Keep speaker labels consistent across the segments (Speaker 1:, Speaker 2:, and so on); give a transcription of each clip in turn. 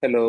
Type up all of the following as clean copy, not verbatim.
Speaker 1: Hello.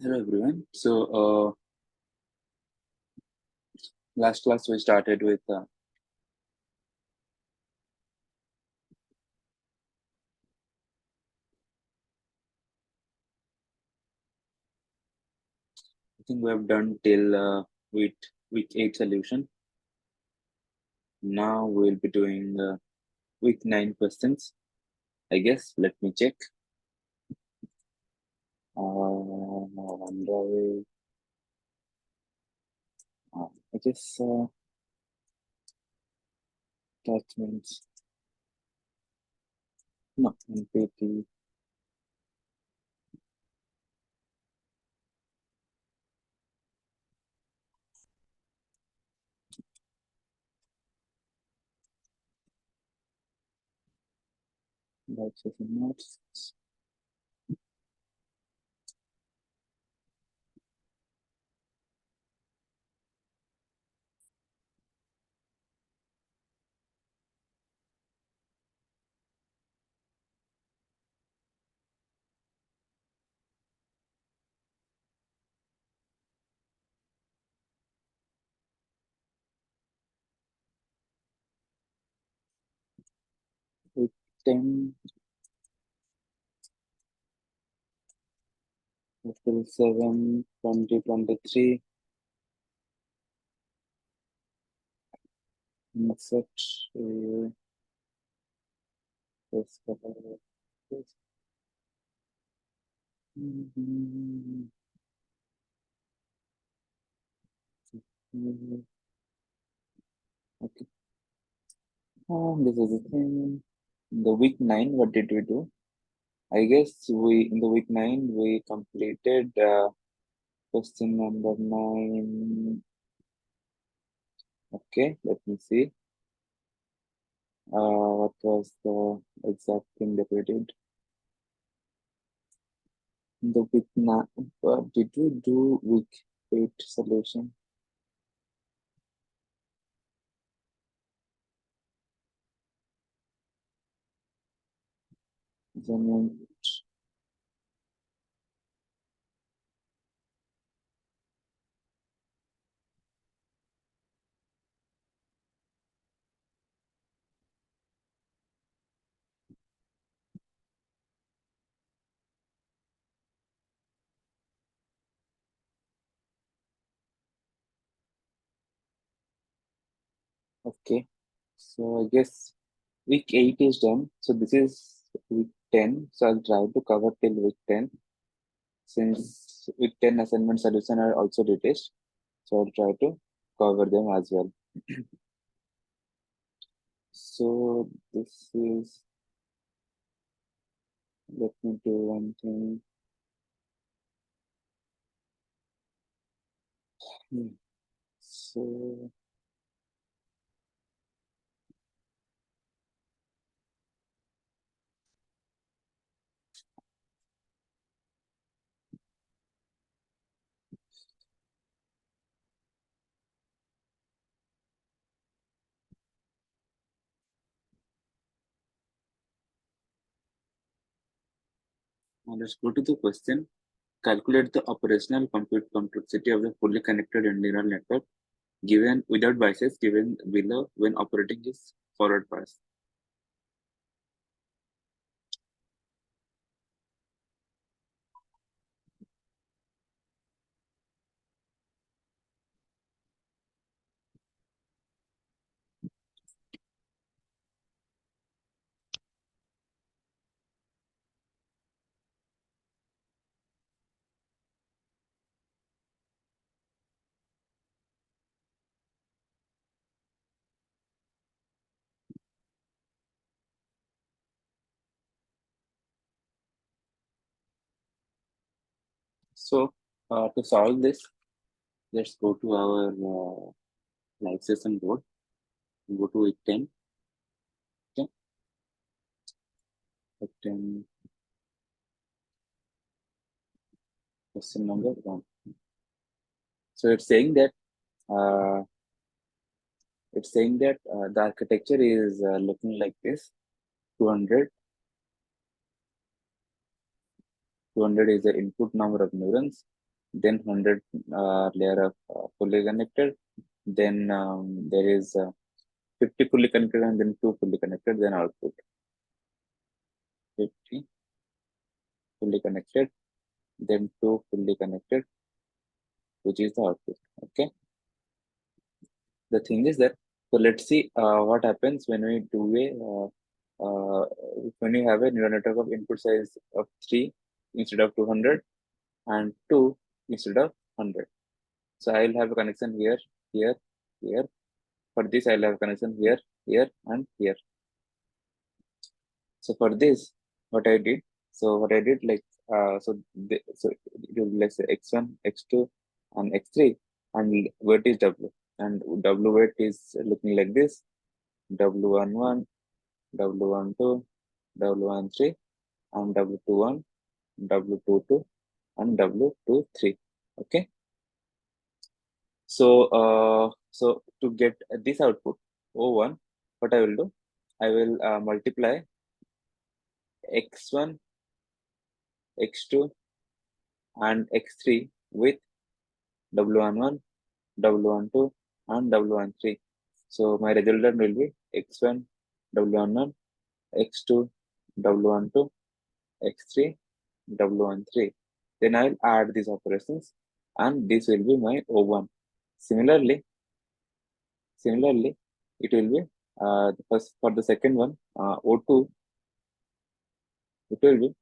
Speaker 1: Hello everyone. Last class we started with I think we have done till week 8 solution. Now we'll be doing week 9 questions. I guess. Let me check. Wonder, I guess attachments. No, NPT. That's notes. Week 10, April 7, 2023. Insert. Yes, yes. Okay. This is the thing. In the week 9, what did we do? I guess we in the week 9 we completed question number 9. Okay, let me see. What was the exact thing that we did? In the week 9, did we do week 8 solution? Then, okay, so I guess week 8 is done. So this is week 10. So I'll try to cover till week 10. Since week 10 assignment solution are also detached, so I'll try to cover them as well. So this is, let me do one thing. So now let's go to the question. Calculate the operational compute complexity of the fully connected neural network given without biases given below when operating is forward pass. So to solve this, let's go to our live session board. Go to week 10. Okay. Week 10, question number 1. So uh, it's saying that the architecture is looking like this. 200 200 is the input number of neurons. then 100 layer of fully connected, then there is 50 fully connected, and then 2 fully connected, then output 50 fully connected, then 2 fully connected, which is the output. Okay. The thing is that, so let's see what happens when we do a when you have a neural network of input size of 3 instead of 200 and 2 instead of 100. So I will have a connection here, here, here. For this, I will have a connection here, here, and here. So for this, what I did, like, so it will be, let's say, x1, x2, and x3, and weight is w, and w weight is looking like this: w11, w12, w13, and w21, w22, and w23. Okay. So to get this output O1, what I will do, I will multiply x1, x2, and x3 with w11, w12, and w13. So my resultant will be x1, w11, x2, w12, x3, w13. Then I will add these operations, and this will be my O1. Similarly, Similarly, it will be the first for the second one, O2, it will be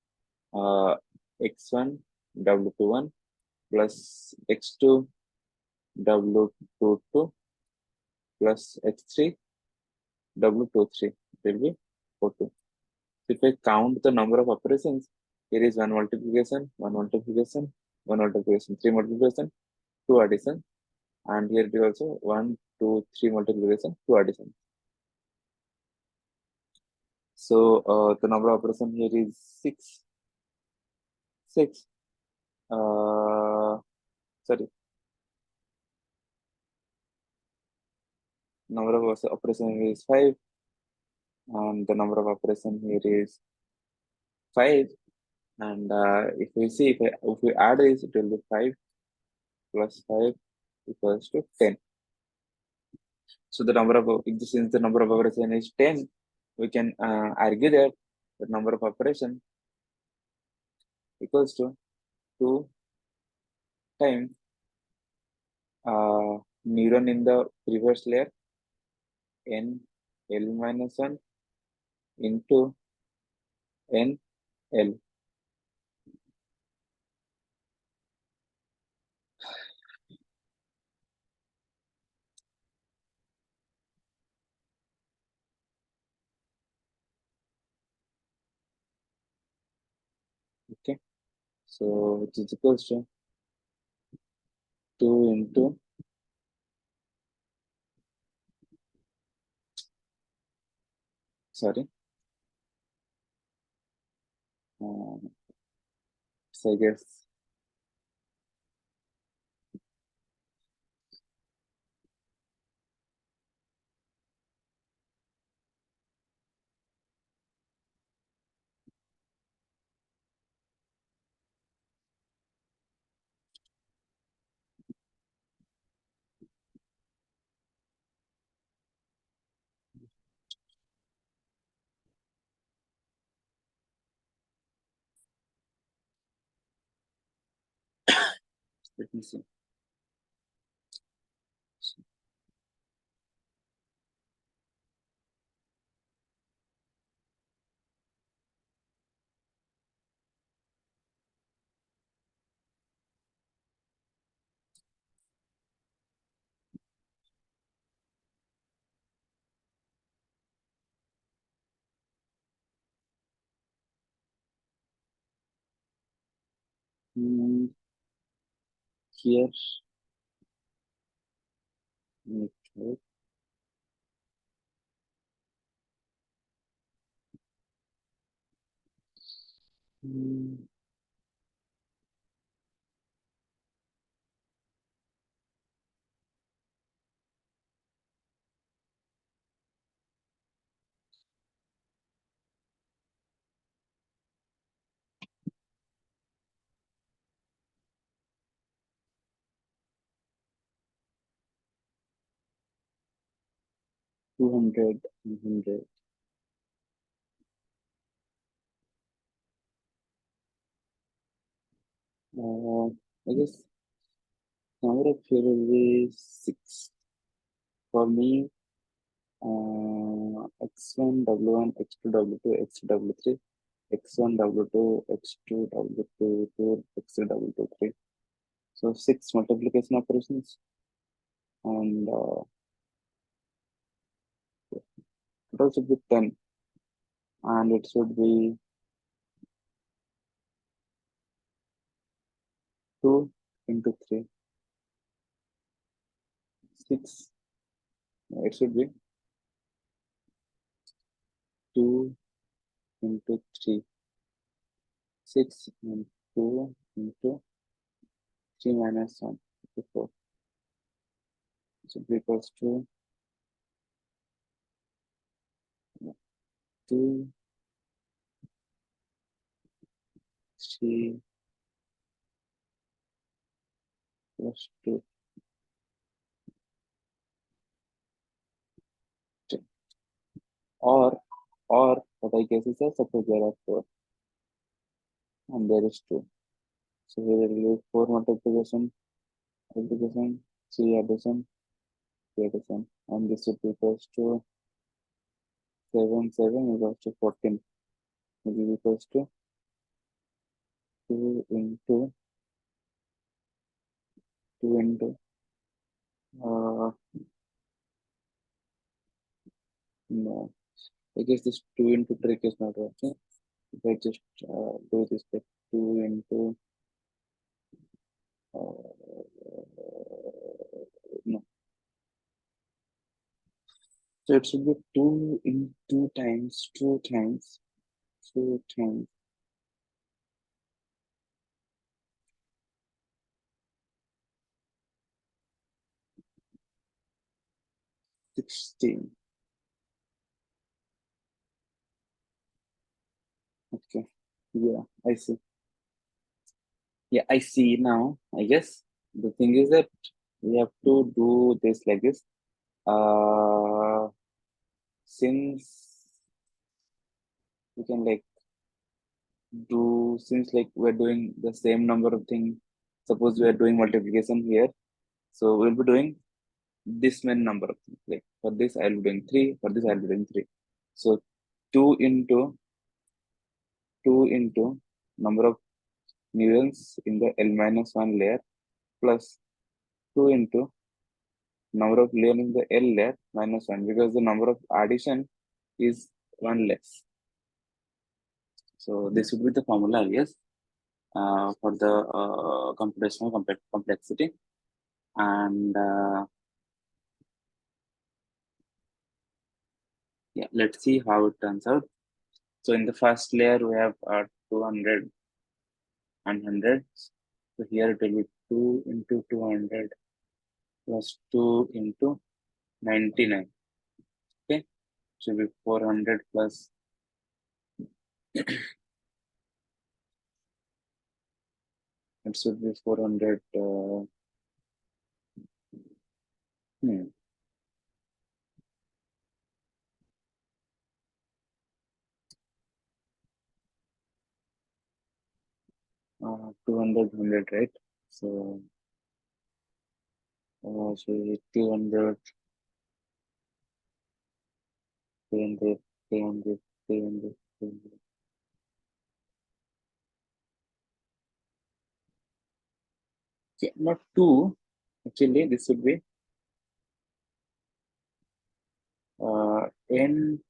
Speaker 1: x1 w21 plus x2 w22 plus x3 w23. It will be O2. If I count the number of operations, here is one multiplication, one multiplication, one multiplication, three multiplication, two addition, and here it is also one, two, three multiplication, two addition. So the number of operation here is six. Six. Sorry, number of operation is five, and the number of operation here is five. And if we see, if we add this, it will be 5 plus 5 equals to 10. So the number of, since the number of operation is 10, we can argue that the number of operation equals to 2 times neuron in the previous layer n l minus 1 into n l. Okay, so which is equals to 2 into, sorry, so I guess let me see. Hmm, here, okay. Hmm, 200, 100. I guess number of here will be 6. For me, x1, w1, x2, w2, x2, w3, x1, w2, x2, w2, x3, w2, 3. So 6 multiplication operations, and total should be 10, and it should be 2 into 3, 6. It should be 2 into 3, 6 and 2 into 3 minus 1, 4. So it equals to 2, 3 plus 2. Or, what I guess is that suppose there are 4 and there is 2. So here will be 4 multiplication, 3 addition, 3 addition, and this would be equals to 7, 7 equals to 14. It is equals to 2 into 2 into uh, no, I guess this 2 into trick is not working. If I just do this, like 2 into no, so it should be 2 into times 2 times 2 times 16. Okay, yeah, I see. Yeah, I see now. I guess the thing is that we have to do this like this. Since we can like do, since like we're doing the same number of things, suppose we are doing multiplication here, so we'll be doing this many number of things. Like for this I'll be doing 3, for this I'll be doing 3. So 2 into number of neurons in the L minus 1 layer plus 2 into number of layer in the L layer minus 1, because the number of addition is 1 less. So this would be the formula, I guess, for the computational complexity. And yeah, let's see how it turns out. So in the first layer we have 200 and 100. So here it will be 2 into 200 plus 2 into 99. Okay, should be 400 plus it should be 400. Hmm, 200, 100, right? So, so 200, 300, 300, 300, 300. Yeah, not 2. Actually, this would be NL.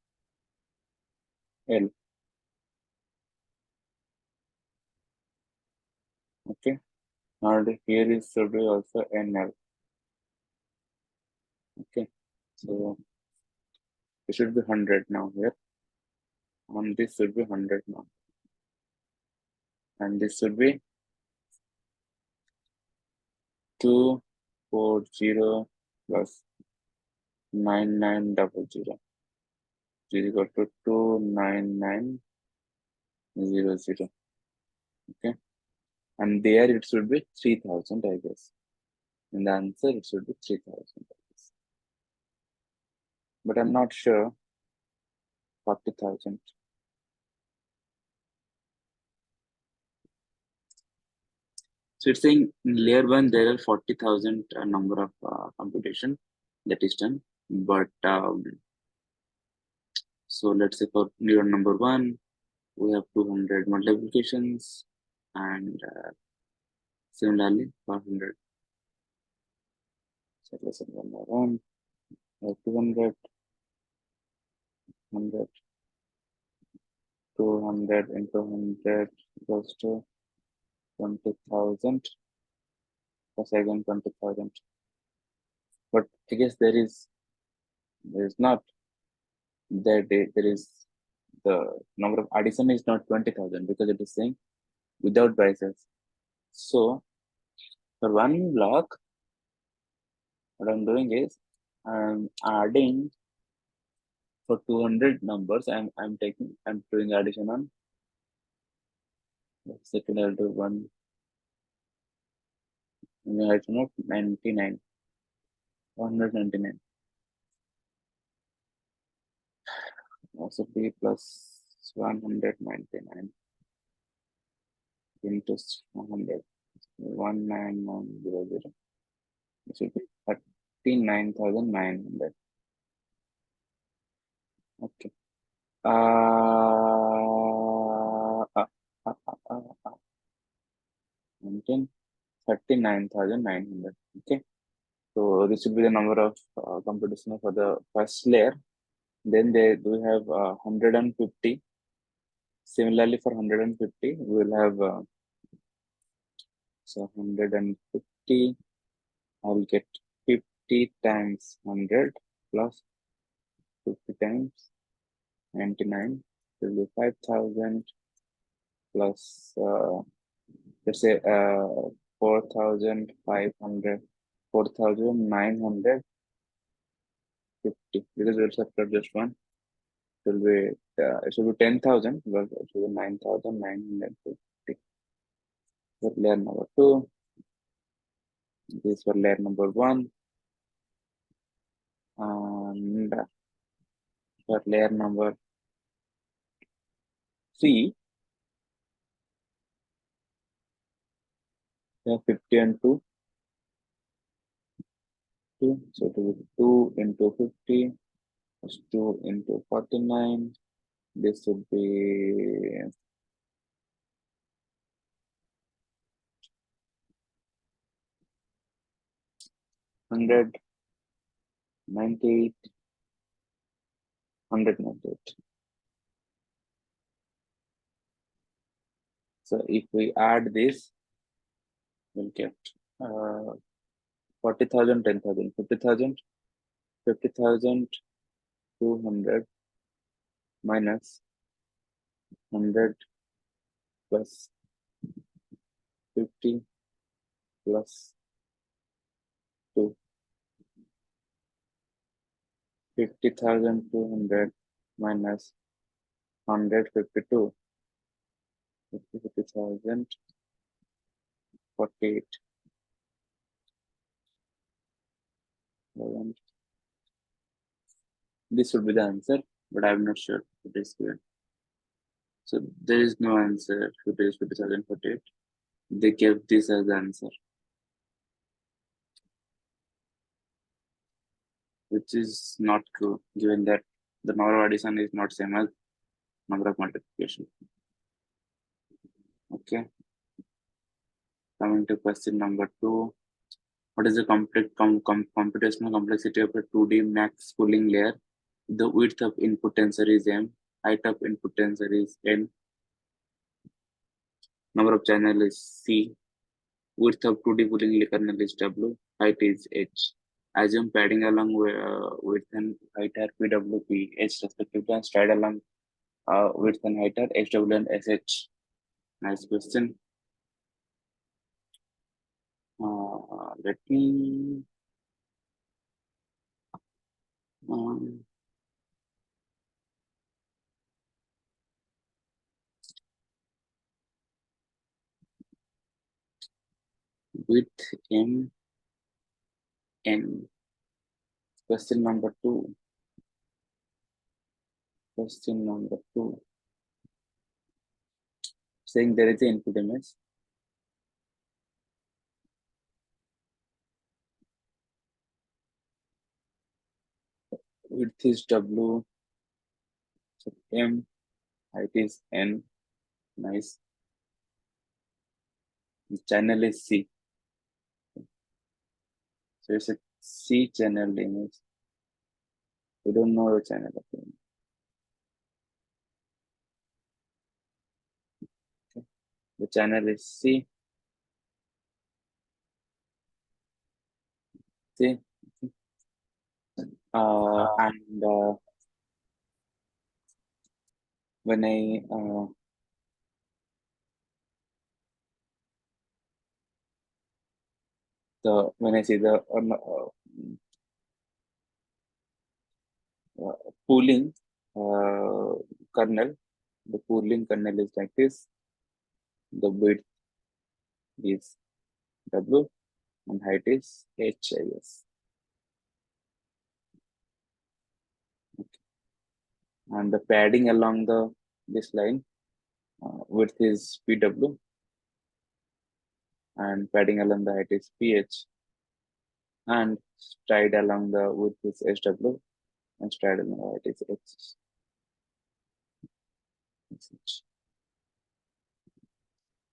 Speaker 1: Okay. Now here is should be also NL. Okay. So it should be 100 now here. And this should be 100 now. And this should be 240 plus 9900 is equal to 29900. Okay. And there it should be 3000, I guess. In the answer, it should be 3000. but I'm not sure. 40,000. So it's saying in layer 1 there are 40,000 number of computation that is done. But so let's say for neuron number 1, we have 200 multiplications, and similarly for 100. So let's say 1, 200, 100, 200 into 100 goes to 20,000. Plus again 20,000. But I guess there is not there is the number of addition is not 20,000 because it is saying without braces. So for one block, what I'm doing is I'm adding for 200 numbers. I'm doing addition on. Second I'll do one. Addition of 99, 199. Also b plus 199 into 100. 19900. It should be 39,900. Okay. Uh, uh, uh, uh, uh, 39,900. Okay. So this will be the number of computational for the first layer. Then they do have 150. Similarly, for 150, we will have so 150. I'll get 50 times 100 plus 50 times 99. It will be 5,000 plus let's say 4,500, 4,950, because we'll subtract just one. It should be 10,000, but it should be 9,950 for layer number 2. This for layer number 1, and for layer number 3, we have 50 and 2. So it will be 2 into 50 plus 2 into 49. This would be 198, 198. So if we add this, we'll get 40,000, 10,000, 50,000, 50,000, 200 minus 100 plus 50 plus 2. 50,200 minus 152. 50,000, 48,000. This would be the answer, but I'm not sure it is given. So there is no answer for this 50,048. They gave this as the answer, which is not true, given that the number of addition is not same as number of multiplication. Okay. Coming to question number 2. What is the computational complexity of a 2D max pooling layer? The width of input tensor is M, height of input tensor is N, number of channel is C, width of 2D pooling kernel is W, height is H. Assume padding along width and height are PWP, H respectively, and stride along width and height are HW and SH. Nice question. Let me with M N. Question number 2. Question number 2. Saying there is an input image. Width is W, so M, height is N. Nice. The channel is C. So it's a C channel image. We don't know the channel of the image. Okay. The channel is C. C. And when I see the pooling kernel, the pooling kernel is like this. The width is W and height is H, I guess. Okay. And the padding along this line, width is PW and padding along the height is PH, and stride along the width is SW and stride along the height is H.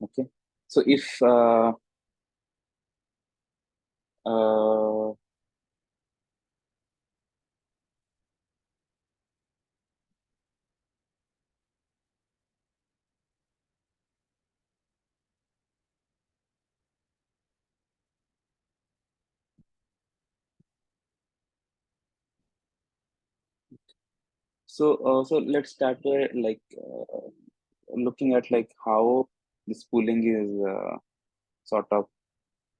Speaker 1: Okay. So if uh, so let's start with like looking at like how this pooling is sort of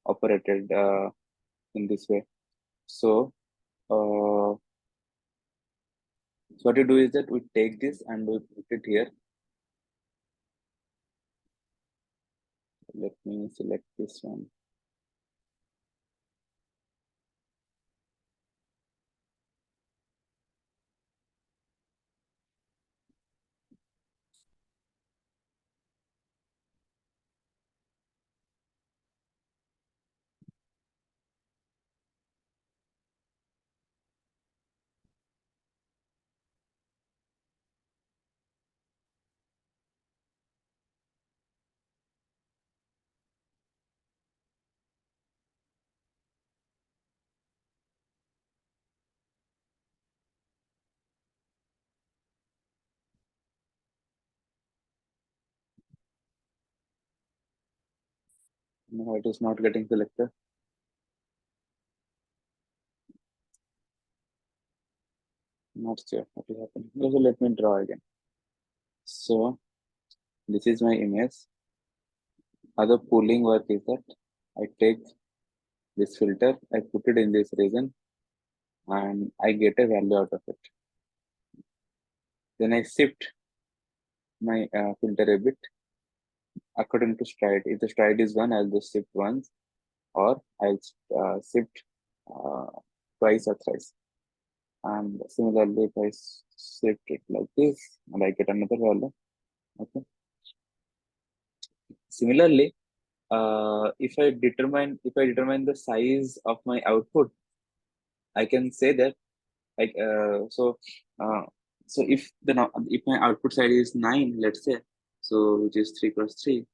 Speaker 1: operated in this way. So what we do is that we take this and we put it here. Let me select this one. No, it is not getting selected. Not sure what is happening. So let me draw again. So this is my image. Other pooling work is that I take this filter, I put it in this region, and I get a value out of it. Then I shift my filter a bit according to stride. If the stride is 1, I'll just shift once, or I'll shift uh, twice or thrice. And similarly, if I shift it like this, and I get another value. Okay. Similarly, if I determine the size of my output, I can say that like uh, so if my output size is 9, let's say, so which is 3 cross 3.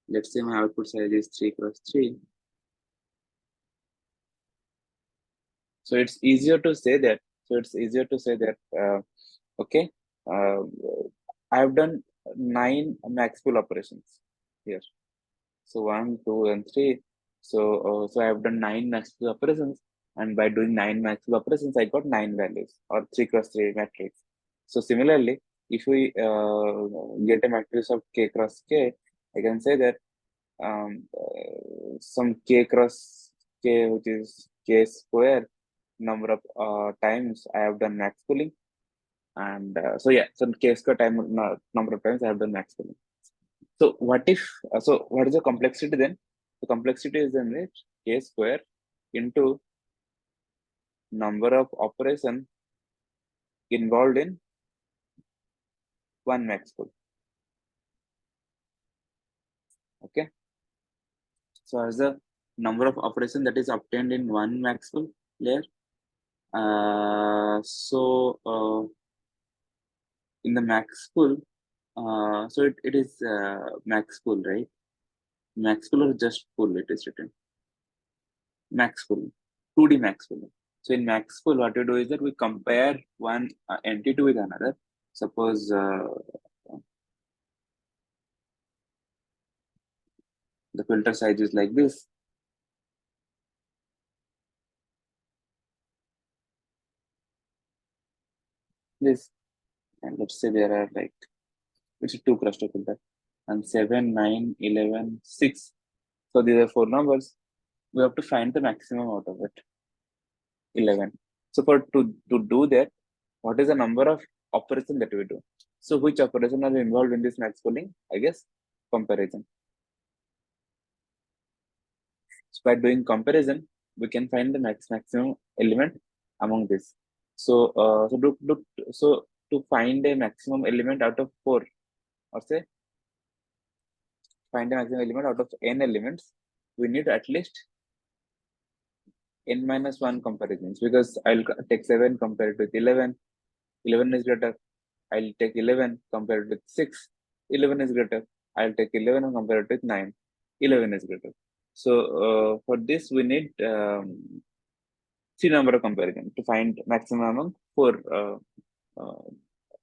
Speaker 1: Let's say my output size is 3 cross 3. So it's easier to say that. Okay, uh, I have done 9 max operations here. So 1, 2, and 3. So I have done 9 max operations, and by doing 9 max operations, I got 9 values or 3 cross 3 matrix. So similarly, if we get a matrix of k cross k, I can say that some k cross k, which is k square number of times I have done max pooling, and so yeah, some k square number of times I have done max pooling. So what if, so what is the complexity then? The complexity is then k square into number of operation involved in one max pool. Okay. So as the number of operations that is obtained in one max pool layer. In the max pool, so it is max pool, right? Max pool or just pool it is written. Max pool, 2D max pool. So in max pool, what we do is that we compare one entity with another. Suppose the filter size is like this. This, and let's say there are like, it's a 2 cluster filter, and 7, 9, 11, 6. So these are 4 numbers. We have to find the maximum out of it, 11. So to do that, what is the number of operation that we do? So which operation are involved in this max pooling? I guess comparison. So by doing comparison, we can find the maximum element among this. So so to find a maximum element out of 4, or say find a maximum element out of n elements, we need at least n minus 1 comparisons, because I'll take 7 compared with 11. 11 is greater. I'll take 11 compared with 6. 11 is greater. I'll take 11 and compare it with 9. 11 is greater. So for this, we need 3 number of comparison to find maximum among 4 uh,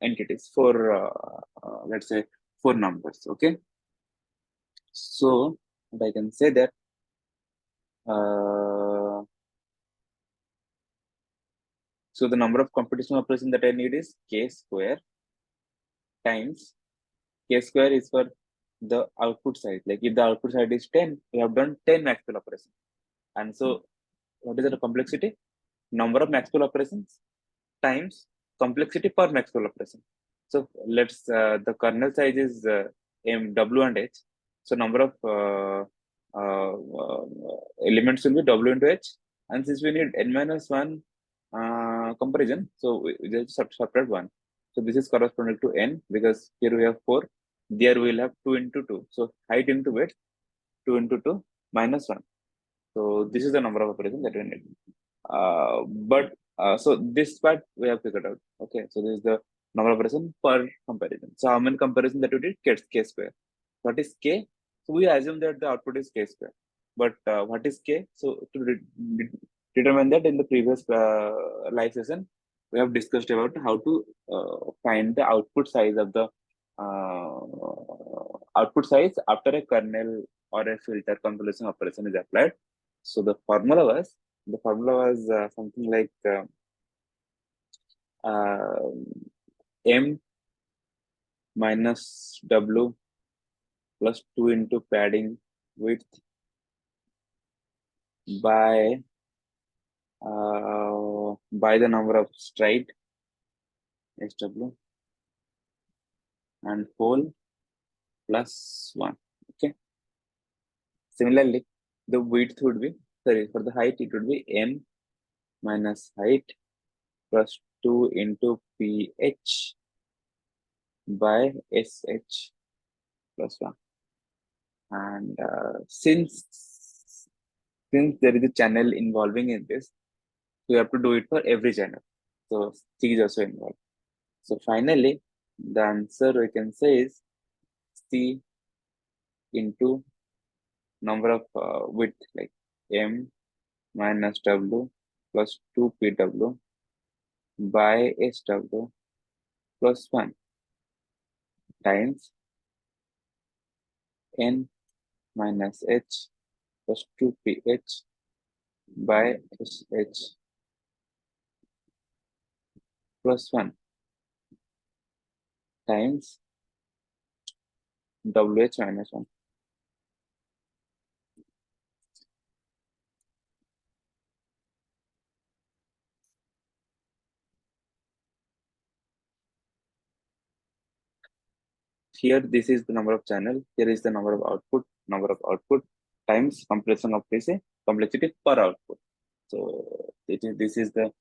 Speaker 1: entities, 4, let's say 4 numbers. Okay. So I can say that so the number of computational operation that I need is k square times k square is for the output size. Like if the output size is 10, we have done 10 maximal operations. And so what is the complexity? Number of maximal operations times complexity per maximal operation. So let's the kernel size is m w and h. So number of elements will be w into h. And since we need n minus 1 comparison, so we just subtract 1. So this is corresponding to n, because here we have 4. There we will have 2 into 2. So height into width, 2 into 2 minus 1. So this is the number of operations that we need. So this part we have figured out. Okay, so this is the number of operation per comparison. So how many comparison that we did? K square. What is k? So we assume that the output is k square. But what is k? So to determine that, in the previous live session, we have discussed about how to find the output size of the output size after a kernel or a filter convolution operation is applied. So the formula was something like uh, m minus w plus 2 into padding width by the number of stride sw and hole plus 1. Okay. Similarly, the width would be, sorry, for the height it would be m minus height plus 2 into ph by sh plus 1. And since there is a channel involving in this, we have to do it for every channel. So C is also involved. So finally, the answer we can say is C into number of width, like m minus w plus 2pw by sw plus 1 times n minus h plus 2ph by sh plus 1 times wh minus 1. Here, this is the number of channel. Here is the number of output times compression of PC, complexity per output. So this is the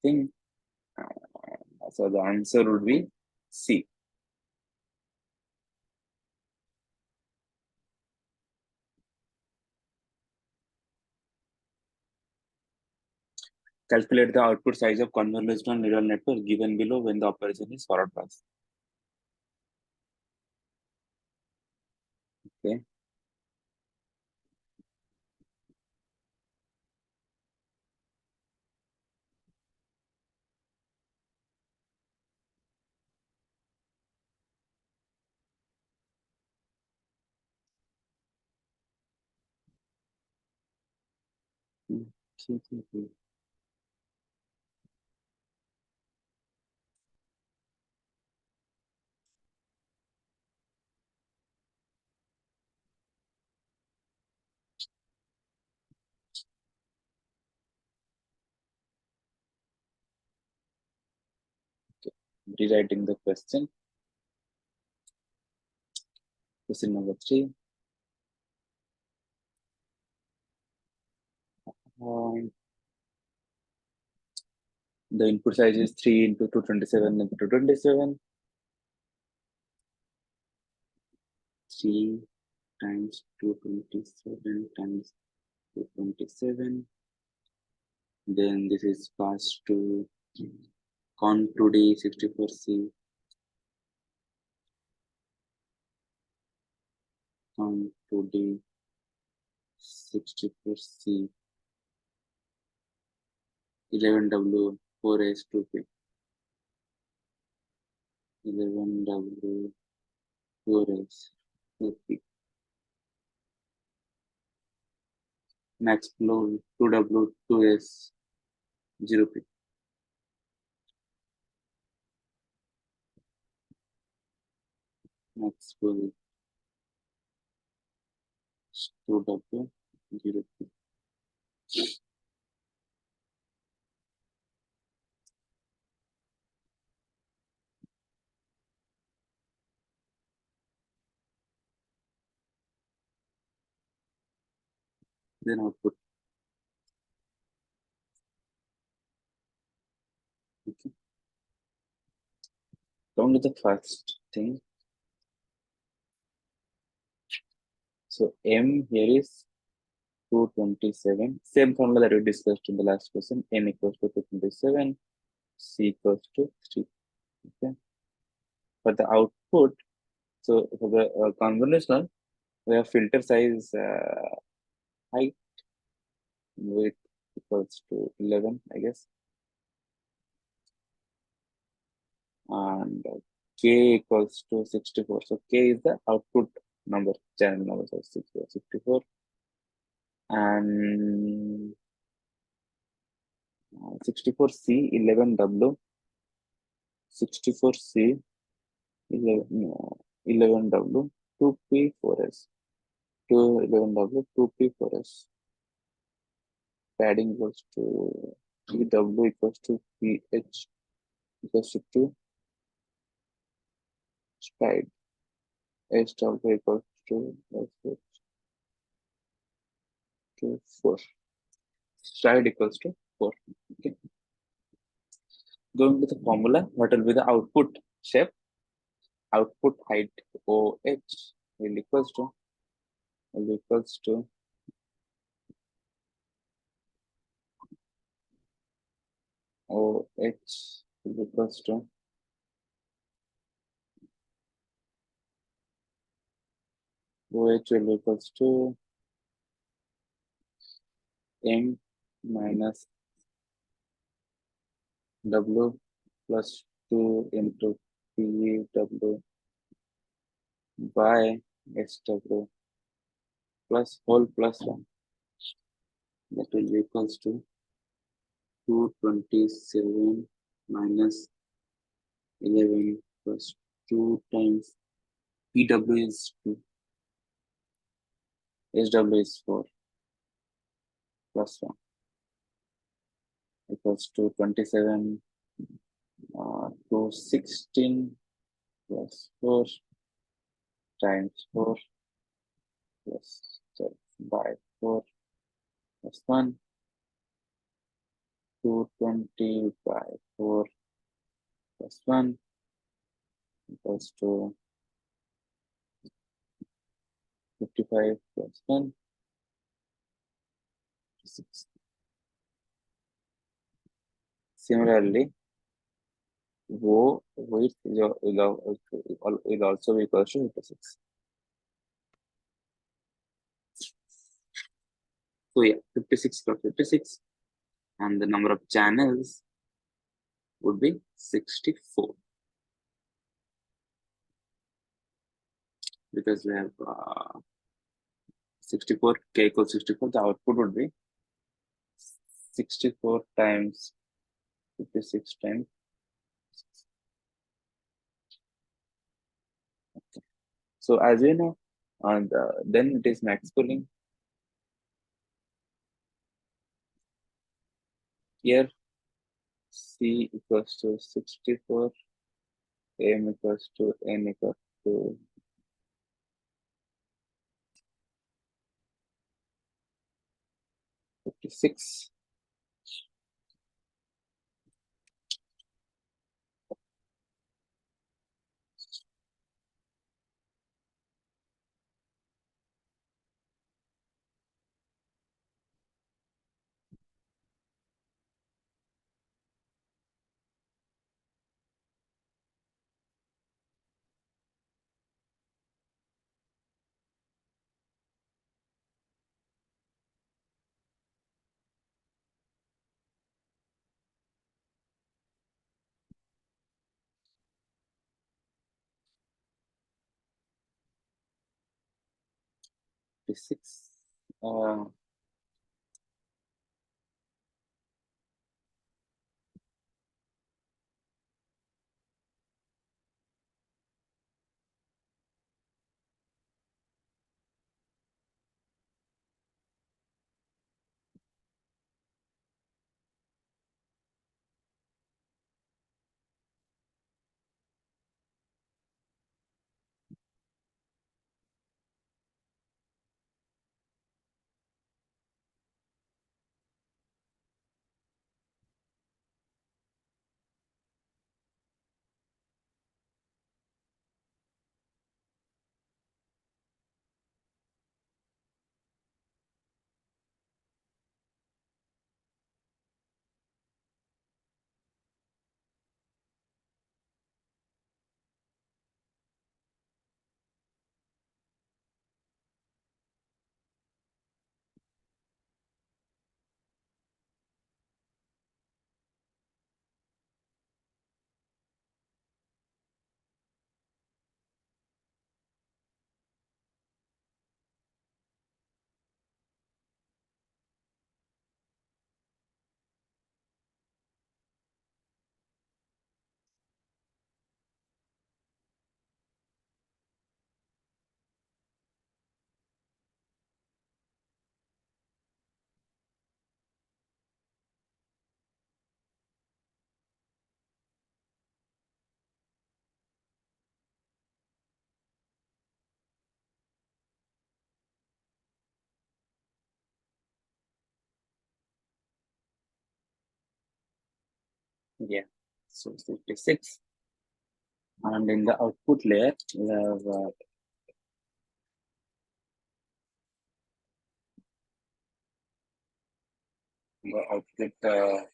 Speaker 1: thing. So the answer would be C. Calculate the output size of convolutional neural network given below when the operation is forward pass. Okay. Rewriting the question. Question number 3. The input size is 3 into 227 into 227. 3 times 227 times 227. Then this is passed to con 2D 64C. Con 2D 64C. 11W 4S 2P. 11W 4S 2P. Max flow 2W 2S 0P. Max flow 2W 0P. Then output. Okay. Come to the first thing. So M here is 227. Same formula that we discussed in the last question. M equals to 227. C equals to 3. Okay. For the output, so for the convolutional, we have filter size height width equals to 11, I guess. And K equals to 64. So K is the output number, channel number, so 64. And 64C, 11W, 64C, 11W, 2P, 4S, 11W, 2P, 4S. Padding equals to PW equals to PH equals to 2. Stride SW equals to 4. Stride equals to 4. Okay. Going to the formula, what will be the output shape? Output height OH will equals to OH will equals to OH will equals to M minus W plus 2 into PW by SW plus whole plus 1. That will be equals to 227 minus 11 plus 2 times PW is 2, SW is 4 plus 1 equals to 27 to 16 plus 4 times 4 plus by 4 plus 1, 220 by 4 plus 1 equals to 55 plus 10, 6. Similarly, wo width will also be equals to 56. So yeah, 56 plus 56, and the number of channels would be 64, because we have 64, k equals 64. The output would be 64 times 56 times. So as you know, and then it is max pooling. Here C equals to 64, M equals to N equals to 56. Uh, yeah, so 56. And in the output layer, we have the output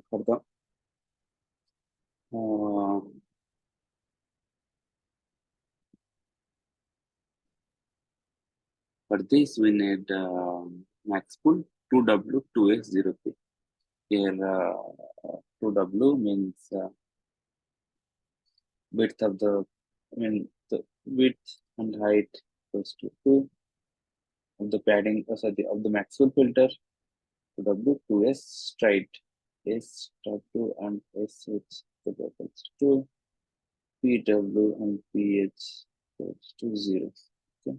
Speaker 1: for the uh, for this we need max pool 2W 2X03. Here 2W means width of the, I mean the width and height equals to 2 of the padding, of the Maxwell filter. So W 2S straight S W and SH equals to 2, PW and PH equals to 0. Okay.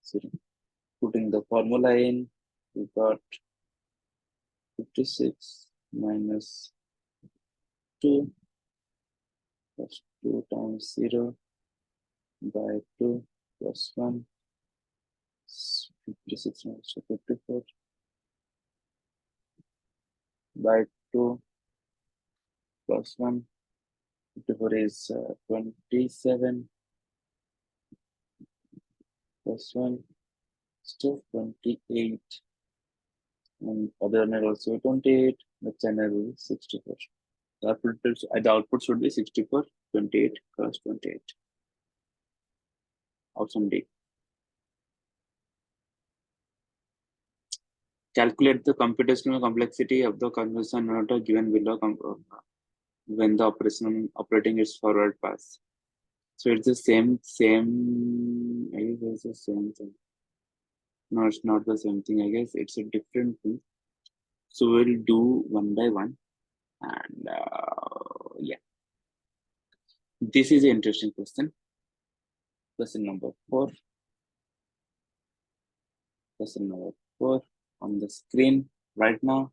Speaker 1: 0. Putting the formula in, we got 56 minus 2 plus 2 times 0 by 2 plus 1, 56 minus 54 by 2 plus 1, 54 is 27 plus 1, still 28, and other one also 28, the channel is 64. The output should be 64, 28 plus 28. Option D. Calculate the computational complexity of the convolution generator given below when the operating its forward pass. So it's the same. I guess it's the same thing. No, it's not the same thing. I guess it's a different thing. So we'll do one by one, and yeah, this is an interesting question. Question number 4. Question number 4 on the screen right now.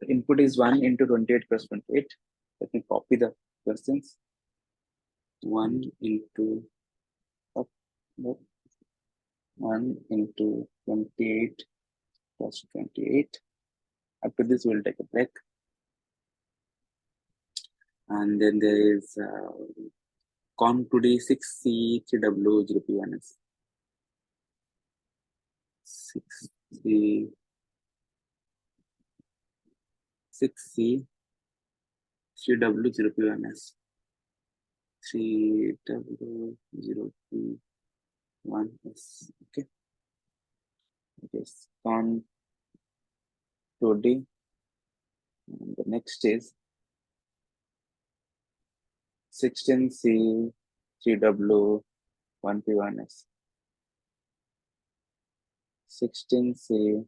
Speaker 1: The input is 1 into 28 plus 28. Let me copy the questions. 1 into 1 into 28 plus 28. After this, we'll take a break. And then there is con 2D 6C 3W 0P1S. 6C 3W 0P1S. 3W 0P1S. Okay. Yes. Con 2D. And the next is 16C 3W 1P1S. 16C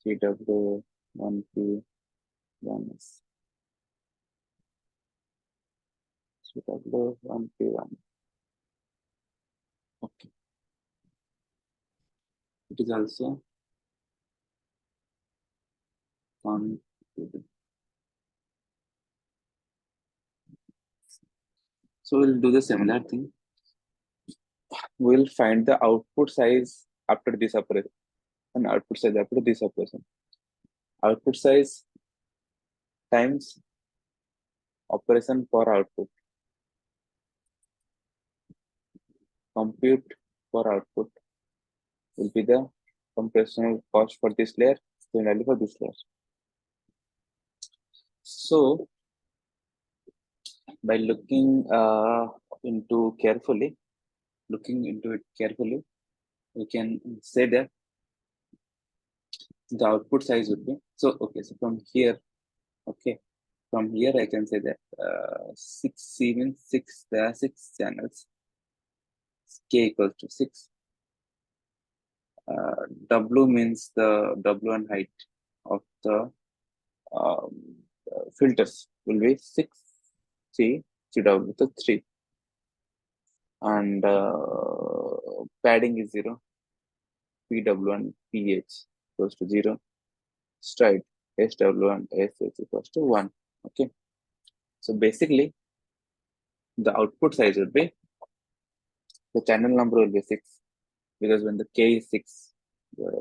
Speaker 1: 3W 1P1S. 3W 1P1. Okay. It is also on. So we'll do the similar thing. We'll find the output size after this operation and output size after this operation. Output size times operation per output. Compute per output will be the computational cost for this layer, similarly for this layer. So by looking into it carefully, we can say that the output size would be, so okay, so from here I can say that 6C means 6, there are 6 channels, K equals to 6. W means the W1 height of the filters will be 6C, CW, so 3. And padding is 0, PW and PH equals to 0, stride SW and SH equals to 1. Okay, so basically the output size would be, the channel number will be 6, because when the K is 6, the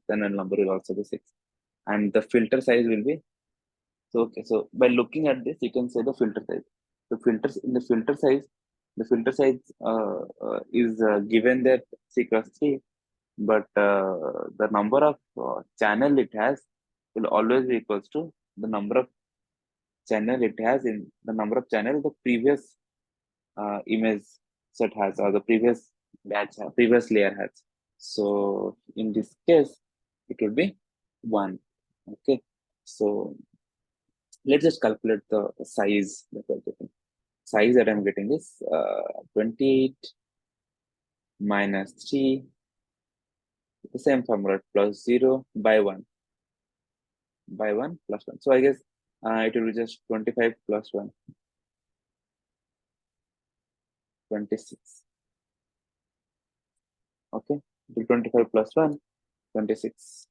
Speaker 1: channel number will also be 6, and the filter size will be, so okay, so by looking at this you can say the filter size. The filter size is given that 6 plus 3, but the number of channel it has will always be equals to the number of channel it has in the number of channel the previous image set has, or the previous previous layer has. So in this case, it will be 1. Okay, so let's just calculate the size that we're getting. size that I'm getting is 28 minus 3, the same formula, plus 0 by 1, by 1 plus 1. So I guess it will be just 25 plus 1, 26. Okay, 25 plus 1, 26.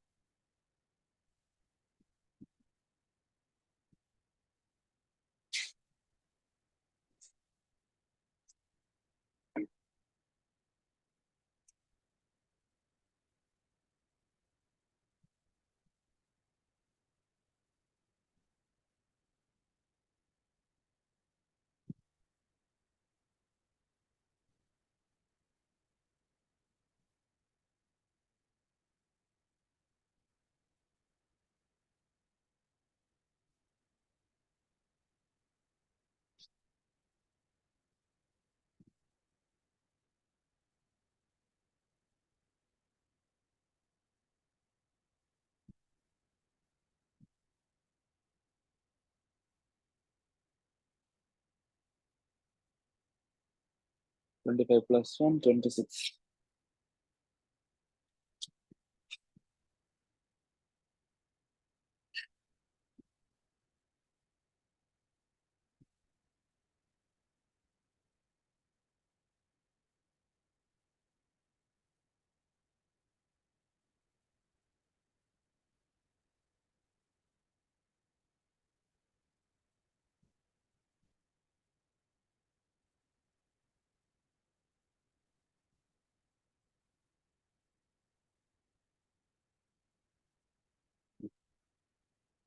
Speaker 1: 25 plus 1, 26.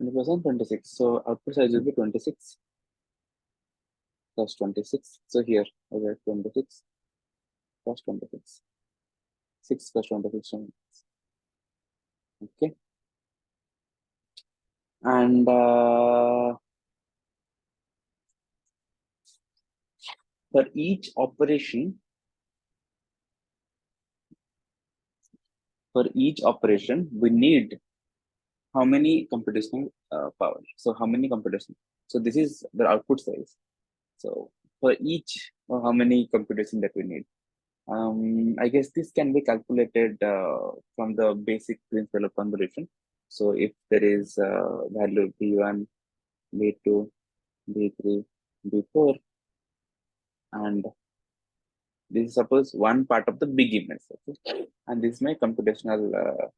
Speaker 1: 20%, 26. So output size will be 26 plus 26. So here I write 26 plus 26. 6 plus 26. Okay. And for each operation, we need how many computational power. So how many computation? So this is the output size. So for each, how many computation that we need? I guess this can be calculated from the basic principle of convolution. So if there is value b1, b2, b3, b4, and this is suppose one part of the big image, okay? And this is my computational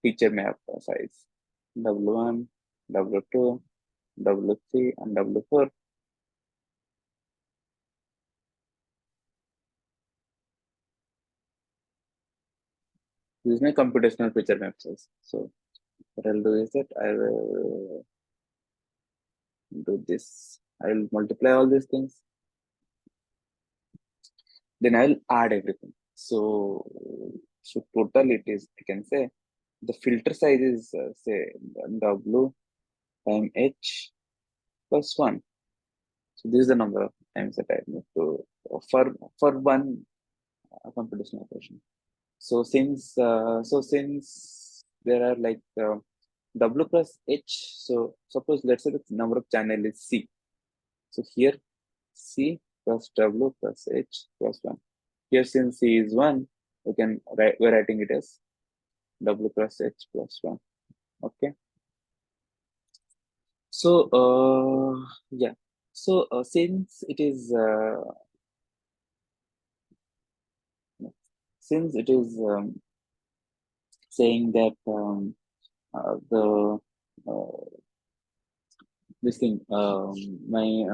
Speaker 1: feature map size, W1, W2, W3, and W4. This is my computational feature map size. So what I'll do is that I will do this. I will multiply all these things. Then I'll add everything. So total it is, I can say, the filter size is say W time H plus 1. So this is the number of times that I need to for one computational operation. So since there are like W plus H, so suppose let's say the number of channel is C. So here C plus W plus H plus 1. Here since C is 1, we're writing it as W plus H plus 1. Okay. So yeah. So since it is saying that the this thing my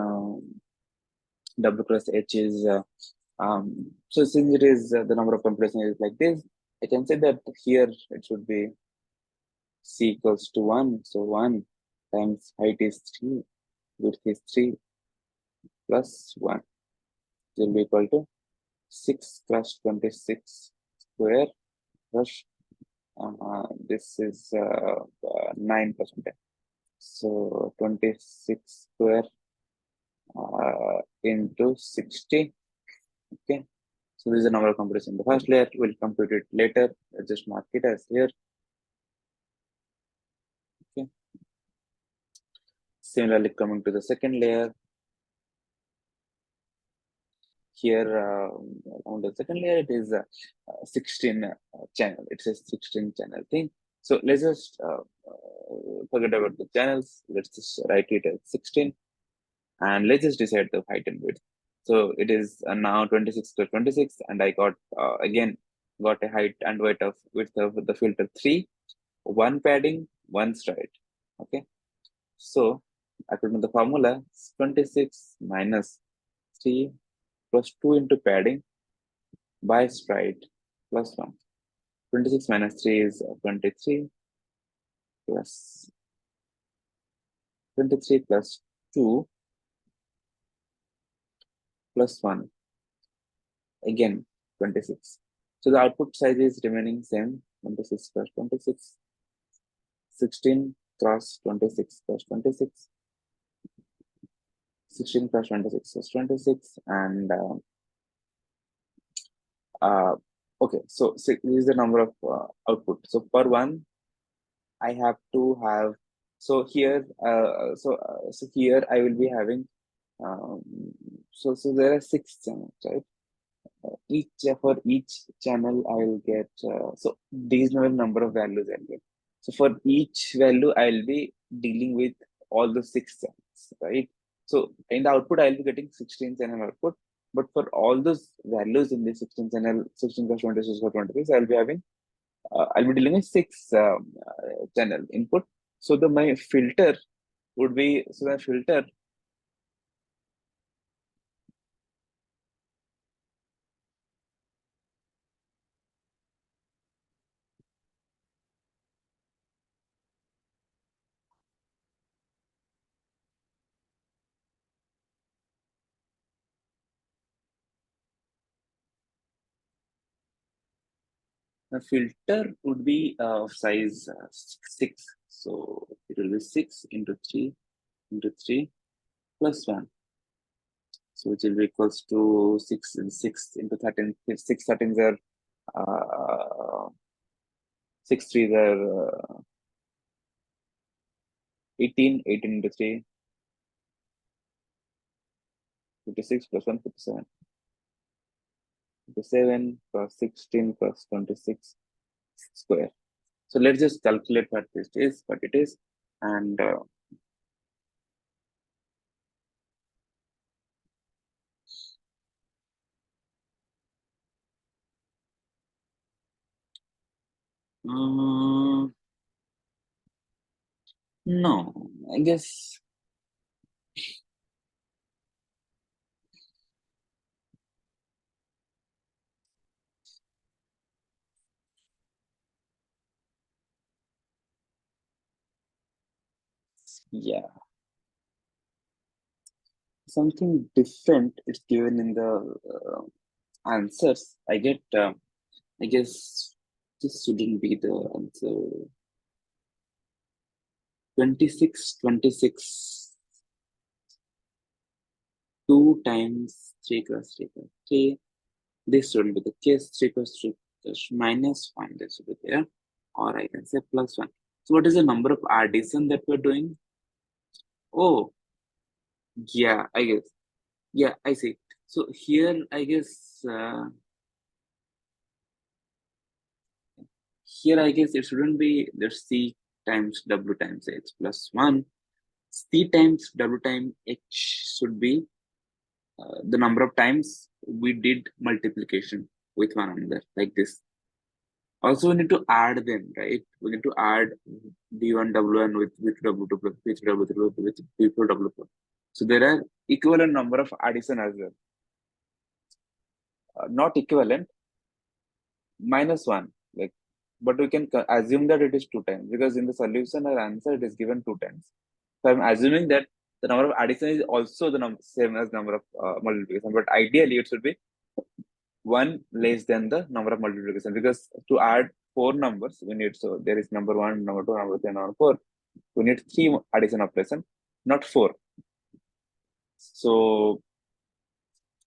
Speaker 1: W plus H is so since it is the number of compression is like this, I can say that here it should be C equals to 1. So 1 times height is 3, width is 3 plus 1 will be equal to 6 plus 26 square plus this is 9%. So 26 square into 60. Okay. So this is the number of computation. The first layer will compute it later. I'll just mark it as here. Okay. Similarly, coming to the second layer, here on the second layer, it is 16 channel. It says 16 channel thing. So let's just forget about the channels. Let's just write it as 16, and let's just decide the height and width. So it is now 26 to 26, and I got again got a height and width of the filter 3, one padding, one stride. Okay, so according to the formula, 26 minus 3 plus 2 into padding by stride plus 1. 26 minus 3 is 23 plus 23 plus 2 plus 1. Again, 26. So the output size is remaining same, 26 plus 26, 16 cross 26 plus 26, 16 plus 26 plus 26, and okay, so this is the number of output. So per one, I have to have, so here, so here I will be having, um, so there are 6 channels, right? Each for each channel I will get, so these number of values I'll get. So for each value I'll be dealing with all the 6 channels, right? So in the output I'll be getting 16 channel output, but for all those values in the 16 channel, 16 plus 26 or 26, I'll be having, I'll be dealing with 6 channel input. So the my filter would be, so the filter, the filter would be of size 6. So it will be 6 into 3 into 3 plus 1. So which will be equals to 6 and 6 into 13. If 6 13s are 6 3s are 18. 18 into 3, 56 plus 1, 57. 57 plus 16 plus 26 square. So let's just calculate what this is, what it is, and no, I guess, yeah, something different is given in the answers. I get, I guess this shouldn't be the answer. 26, 26, 2 times 3 cross 3 cross 3. This should be the case. 3 cross 3 plus minus 1. This should be there. Or I can say plus 1. So what is the number of addition that we're doing? Oh, yeah, I guess. Yeah, I see. So here, I guess, here I guess it shouldn't be there's C times W times H plus 1. C times W times H should be the number of times we did multiplication with one another, like this. Also, we need to add them, right? We need to add B1 W1 with W2 plus with W3 with B4 W4. So there are equivalent number of addition as well. Not equivalent, minus 1. Like, but we can assume that it is 2 times, because in the solution or answer it is given 2 times. So I'm assuming that the number of addition is also the same as number of multiplication, but ideally it should be 1 less than the number of multiplication, because to add 4 numbers we need, so there is number 1, number 2, number 3, number 4. We need 3 addition operation, not 4. So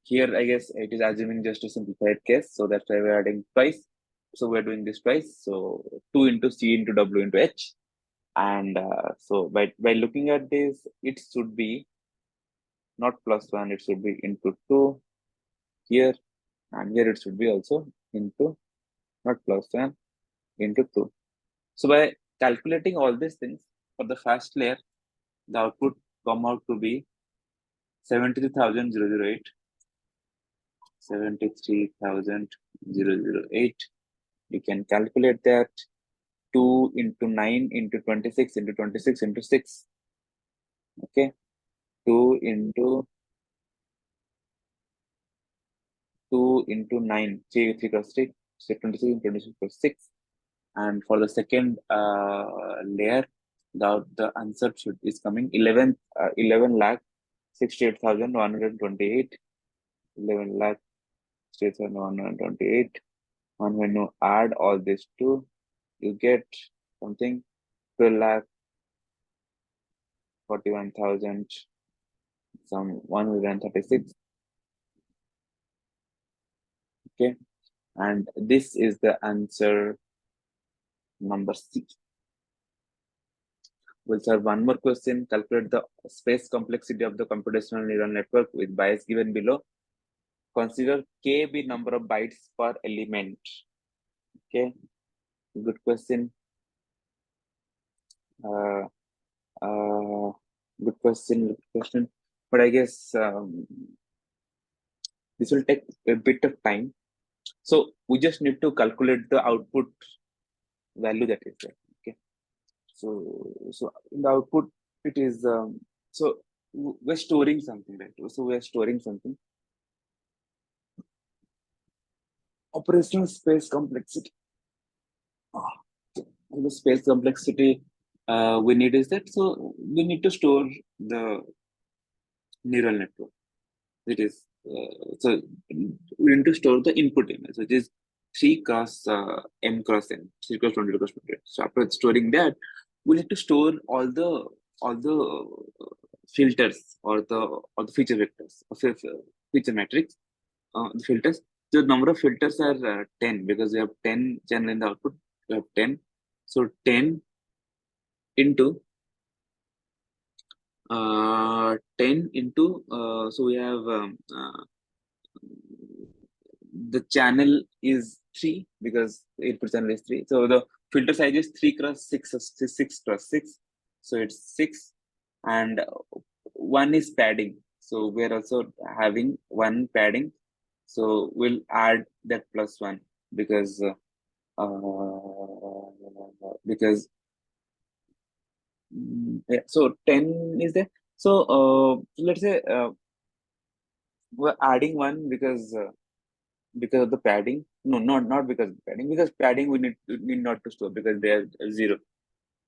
Speaker 1: here I guess it is assuming just a simplified case, so that's why we're adding twice. So we're doing this twice, so 2 into C into W into H. And so by looking at this, it should be not plus 1, it should be into 2 here, and here it should be also into, not plus 1, into 2. So by calculating all these things for the first layer, the output come out to be 73,008. 73,008. You can calculate that. 2 into 9 into 26 into 26 into 6. Okay. 2 into 9. 3 cross 3. So 26 into 26 plus 6. And for the second layer, the answer is coming 11 lakh 68,128. 11 lakh 68,128. And when you add all these two, you get something 12 lakh 41,000 some 136. Okay, and this is the answer number C. We'll solve one more question. Calculate the space complexity of the computational neural network with bias given below. Consider K be number of bytes per element. Okay, good question. Uh, good question. But I guess this will take a bit of time. So we just need to calculate the output value that is there. Okay. So in the output, it is so we're storing something, right? So we're storing something. Operational space complexity. The space complexity we need is that, so we need to store the neural network. It is so we need to store the input image, which is 3 cross m cross n, 3 cross 20 cross 20. So after storing that, we need to store all the filters or the feature vectors or feature matrix. The filters. The number of filters are 10 because we have 10 channel in the output. We have 10. So 10 into 10 into so we have the channel is 3 because input channel is 3. So the filter size is 3 cross 6, 6 cross 6. So it's 6, and 1 is padding. So we're also having 1 padding. So we'll add that plus 1 because because yeah, so 10 is there. So let's say we're adding 1 because of the padding. No, not because of the padding. Because padding we need not to store because they are 0.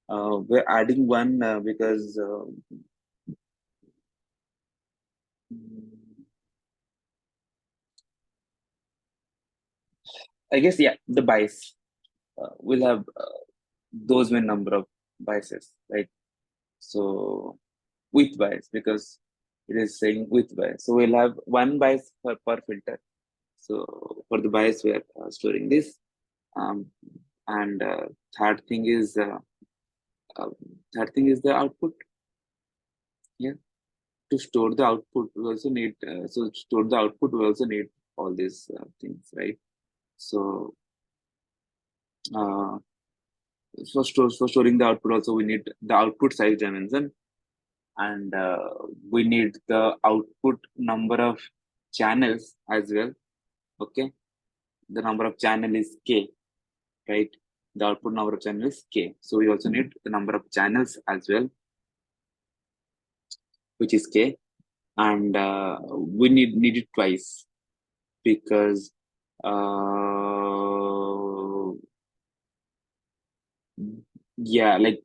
Speaker 1: We're adding 1 because I guess, yeah, the bias will have those many number of biases, right? So with bias, because it is saying with bias. So we'll have 1 bias per filter. So for the bias, we are storing this. Um, and third thing is uh, the output. Yeah, to store the output, we also need so to store the output. We also need all these things, right? So uh, for storing the output, also we need the output size dimension, and we need the output number of channels as well. Okay, the number of channel is k, right? The output number of channels is k. So we also need the number of channels as well, which is k, and we need it twice because yeah, like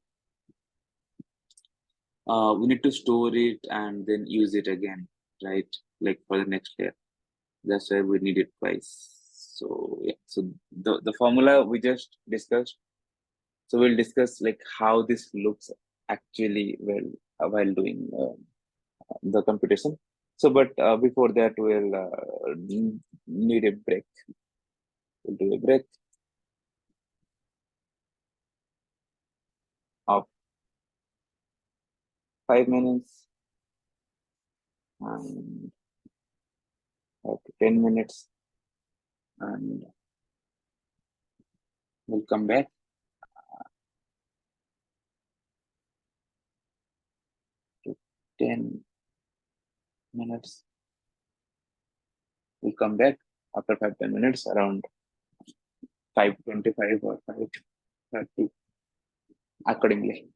Speaker 1: we need to store it and then use it again, right? Like for the next layer. That's why we need it twice. So yeah, so the formula we just discussed. So we'll discuss like how this looks actually while doing the computation. So, but before that, we'll need a break. We'll do a break of 5 minutes. And Okay, 10 minutes and we'll come back. 10 minutes. We'll come back after 5 10 minutes around 5:25 or 5:30 accordingly.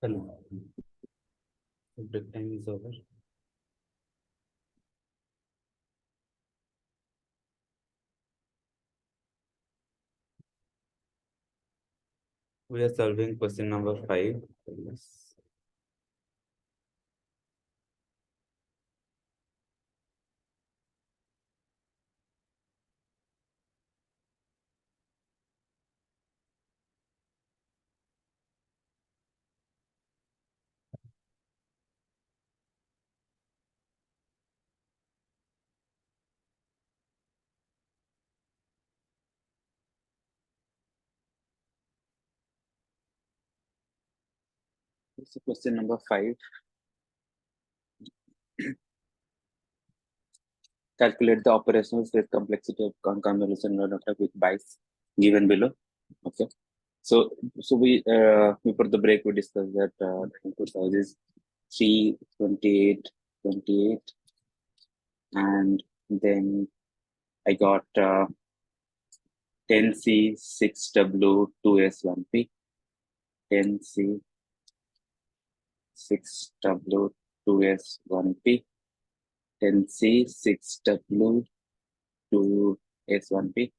Speaker 2: Hello. Break time is over. We are solving question number 5. Yes.
Speaker 1: So question number 5. Calculate the operational state complexity of convolution network with bytes given below. Okay. So we put the break. We discussed that the input size is 3, 28, 28, and then I got 10C, 6W, 2S1P, 10C, 6W, 2S1P, 10C, 6W, 2S1P,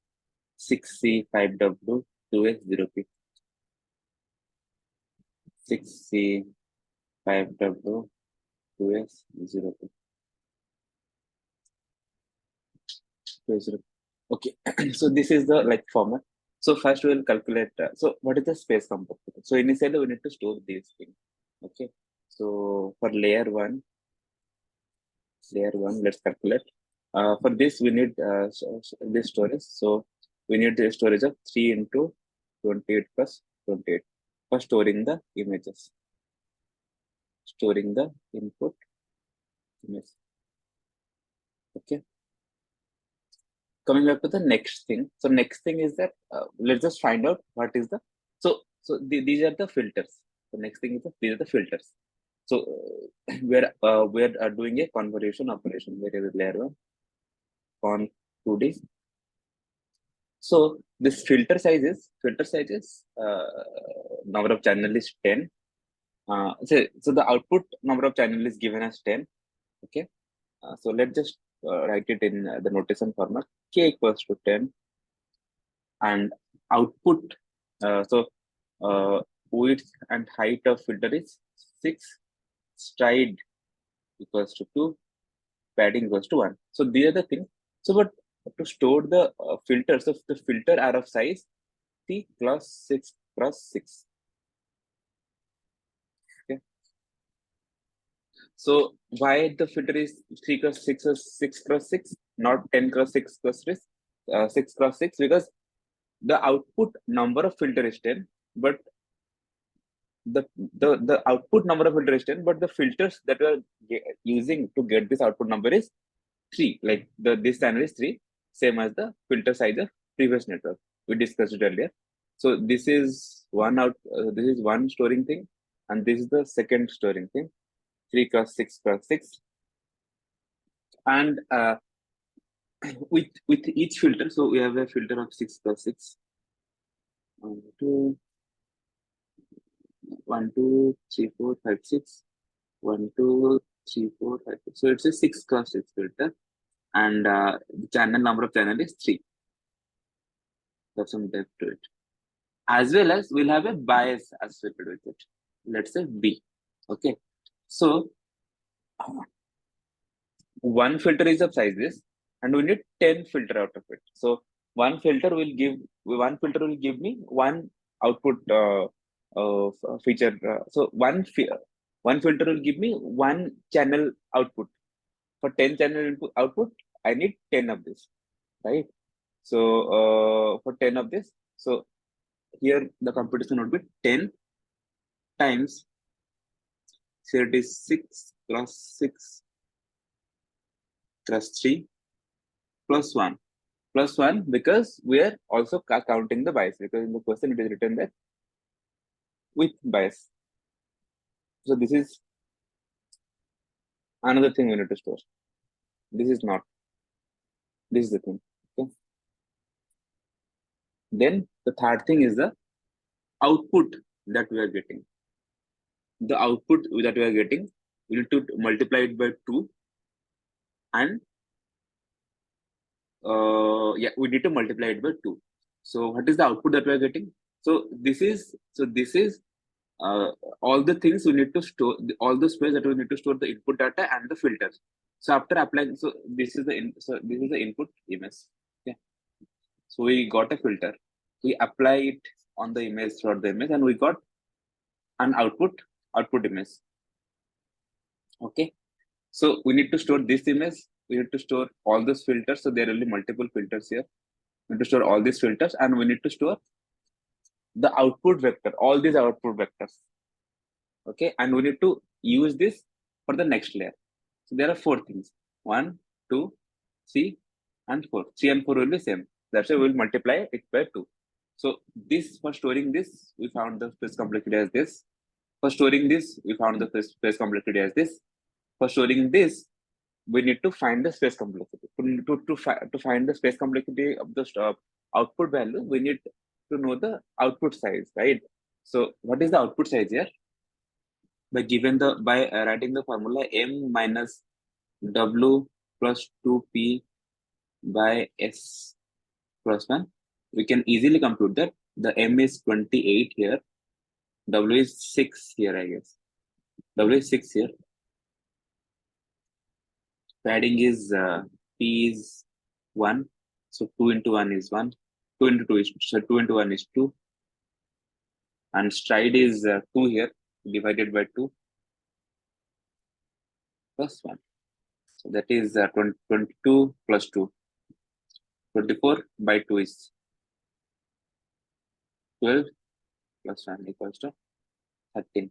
Speaker 1: 6C, 5W, 2S0P, 6C, 5W, 2S0P. Okay, so this is the like format. So first we will calculate. So what is the space complexity? So initially we need to store these things. Okay. So for layer one, let's calculate. For this we need this storage. So we need the storage of 3 into 28 plus 28 for storing the images, storing the input image. Okay. Coming back to the next thing. So next thing is that let's just find out what is the these are the filters. The next thing is these are the filters. So we're doing a convolution operation. Where is layer one con 2D. So this filter sizes number of channel is 10. So the output number of channel is given as 10. Okay. So let's just write it in the notation format. K equals to 10 and output. Width and height of filter is 6. Stride equals to 2. Padding equals to 1. So these are the things. So but to store the filters of the filter are of size 3 cross 6 cross 6. Okay. So why the filter is 3 cross 6 or 6 cross 6, not 10 cross 6 cross 6, 6 cross 6, because the output number of filter is 10, but the output number of filter is 10, but the filters that we are using to get this output number is 3. Like this channel is 3, same as the filter size of previous network. We discussed it earlier. So this is this is one storing thing, and this is the second storing thing. 3 cross 6 cross 6. And with each filter, so we have a filter of 6 cross 6. 1, 2, 1, 2, 3, 4, 5, 6. 1, 2, 3, 4, 5, 6. So it's a 6 cross 6 filter, and the channel number of channel is 3. That's some depth to it. As well as we'll have a bias associated with it. Let's say B. Okay. So one filter is of size this, and we need 10 filter out of it. So one filter will give me one output feature. So one filter will give me one channel output. For 10 channel input output, I need 10 of this, right? So for 10 of this, so here the computation would be 10 times, so it is 6 plus 6 plus 3 plus 1. Plus 1 because we are also counting the bias, because in the question it is written that with bias. So this is another thing we need to store. This is not. This is the thing. Okay. Then the third thing is the output that we are getting. the output that we are getting, we need to multiply it by 2, and yeah, we need to multiply it by 2. So what is the output that we are getting? So this is uh, all the things we need to store, all the space that we need to store the input data and the filters. So after applying, so this is the input image. Okay. So we got a filter. We apply it on the image throughout the image, and we got an output image. Okay. So we need to store this image. We need to store all those filters. So there will be multiple filters here. We need to store all these filters, and we need to store the output vector, all these output vectors. Okay, and we need to use this for the next layer. So there are 4 things: 1, 2, 3, and 4. 3 and 4 will be same. That's why we'll multiply it by 2. So this, for storing this, we found the space complexity as this. For storing this, we found the space complexity as this. For storing this, we need to find the space complexity. To find the space complexity of the output value, we need to know the output size, right? So what is the output size here? By writing the formula m minus w plus 2p by s plus 1, we can easily compute that the m is 28 here, w is 6 here, I guess. W is 6 here. Padding is p is 1, so 2 into 1 is 1. 2 into 2 is, so 2 into 1 is 2, and stride is 2 here, divided by 2 plus 1. So that is 22 plus 2. 24 by 2 is 12 plus 1 equals to 13.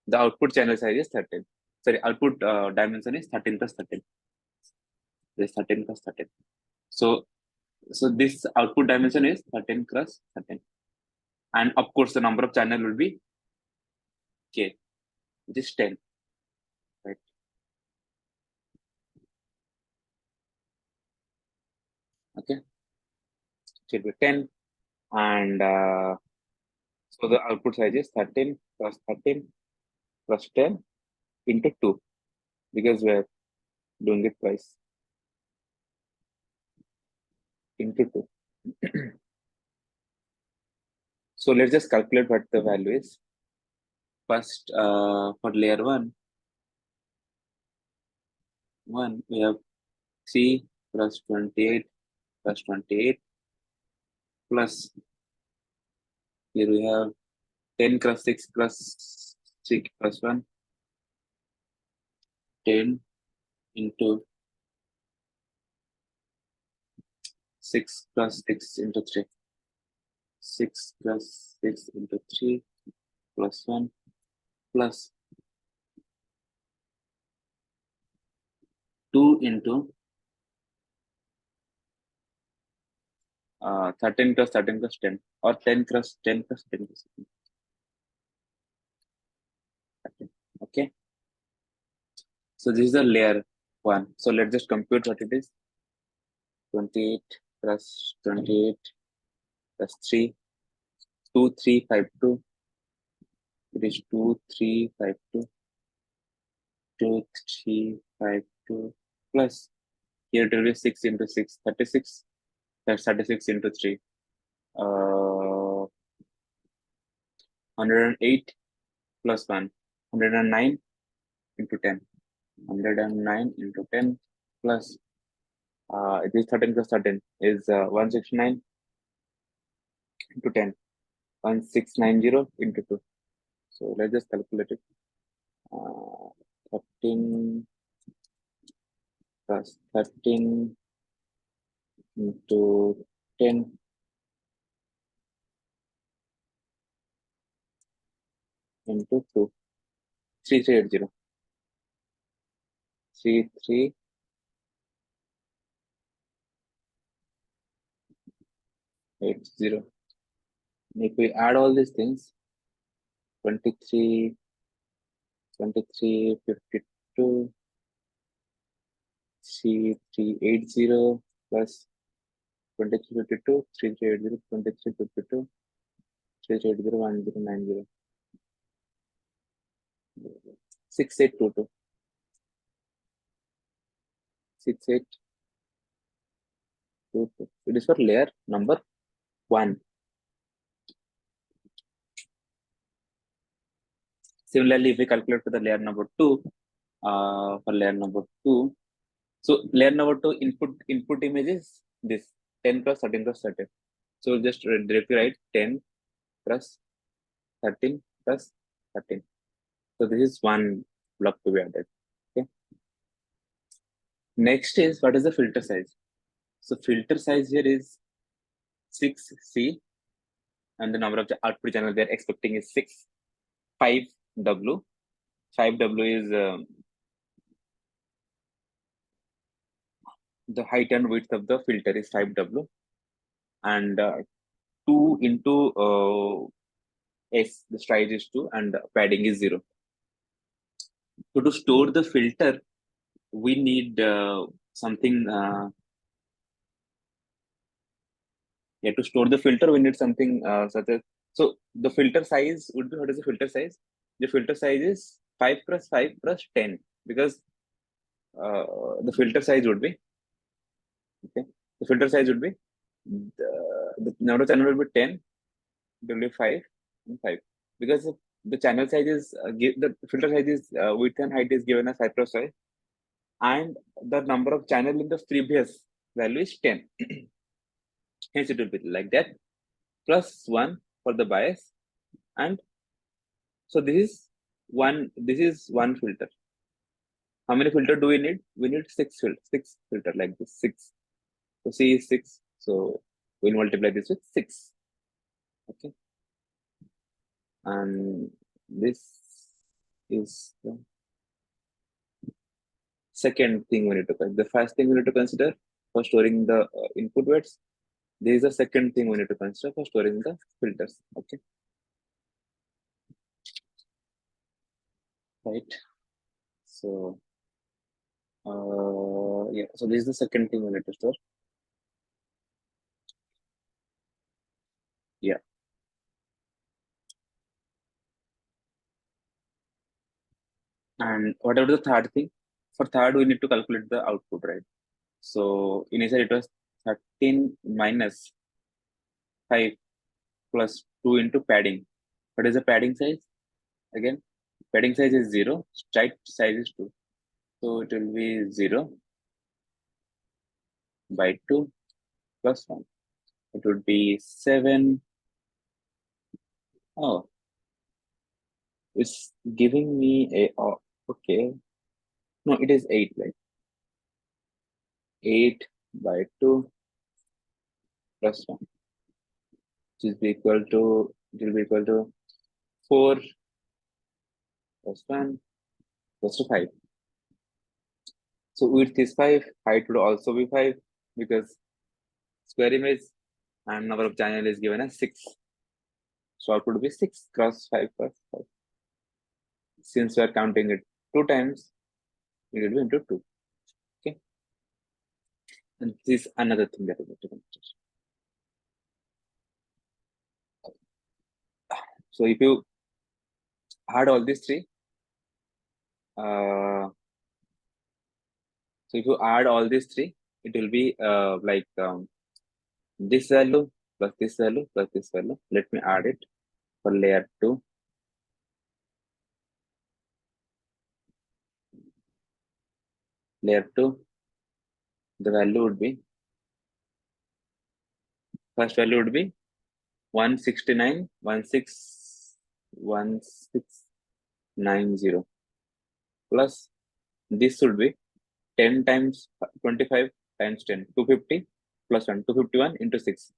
Speaker 1: The output channel size is 13. Sorry, output dimension is 13 plus 13. This 13 plus 13. So this output dimension is 13 plus 13. And of course, the number of channel will be k, which is 10. Right. Okay. It will be 10. And so the output size is 13 plus 13 plus 10 into 2, because we're doing it twice, into 2. So let's just calculate what the value is. First, for layer 1, we have 3 plus 28 plus 28 plus, here we have 10 cross 6 plus 6 plus 1, 10 into 6 plus 6 into 3, 6 plus 6 into 3 plus 1 plus 2 into 13 plus 13 plus 10, or 10 plus 10 plus 10 plus 13. Okay. So this is the layer 1. So let's just compute what it is. 28 plus 28 plus 3, 2, 3, 5, 2. It is 2, 3, 5, 2. 2, 3, 5, 2 plus, here it will be 6 into 6, 36. That's 36 into 3. 108 plus 1, 109 into 10. 109 into 10 plus, it is 13 plus 13 is 169 into 10. 1690 into 2. So let's just calculate it. 13 plus 13 into 10 into 2. 3380. 3380. If we add all these things, 23, 52, 3380 plus 2352, 3380, 2352, 3380, 1090. 6822. 6822. It is for layer number 1. Similarly, if we calculate for the layer number 2, for layer number 2, so layer number 2 input image is this 10 plus 13 plus 13. So just directly write 10 plus 13 plus 13. So this is one block to be added. Okay. Next is what is the filter size? So filter size here is 6C, and the number of output channel they're expecting is 6. 5W. 5W is the height and width of the filter is 5W, and 2 into S, the size is 2, and padding is 0. So to store the filter, we need something. To store the filter, we need something such as, so the filter size would be, what is the filter size? The filter size is 5 plus 5 plus 10, because the filter size would be, okay, the filter size would be, the number of channel will be 10, it will be 5 and 5, because the channel size is the filter size is width and height is given as 5 plus 5, and the number of channel in the previous value is 10. Hence it will be like that, plus 1 for the bias, and so this is one filter. How many filter do we need? We need 6 filter like this, 6. So C is 6. So we'll multiply this with 6. Okay. And this is the second thing we need to consider. The first thing we need to consider for storing the input weights. This is the second thing we need to consider for storing the filters. Okay. Right. So yeah, so this is the second thing we need to store. Yeah. And whatever the third thing, for third, we need to calculate the output, right? So initially it was 13 minus 5 plus 2 into padding. What is the padding size? Again, padding size is 0, strike size is 2. So it will be 0 by 2 plus 1. It would be 7. Oh, it's giving me a, oh, okay. No, it is 8, right? 8 by 2 plus 1, which is equal to, it will be equal to 4 plus 1 plus to 5. So width is 5, height would also be 5, because square image and number of channel is given as 6. So output would be 6 cross 5 plus 5. Since we are counting it 2 times, it will be into 2. Okay. And this is another thing that we have to consider. So if you add all these three, so if you add all these three, it will be like this value plus this value plus this value. Let me add it for layer 2. Layer 2, the value would be, first value would be 169.1690 plus this would be 10 times 25 times 10, 250 plus 1, 251 into 6.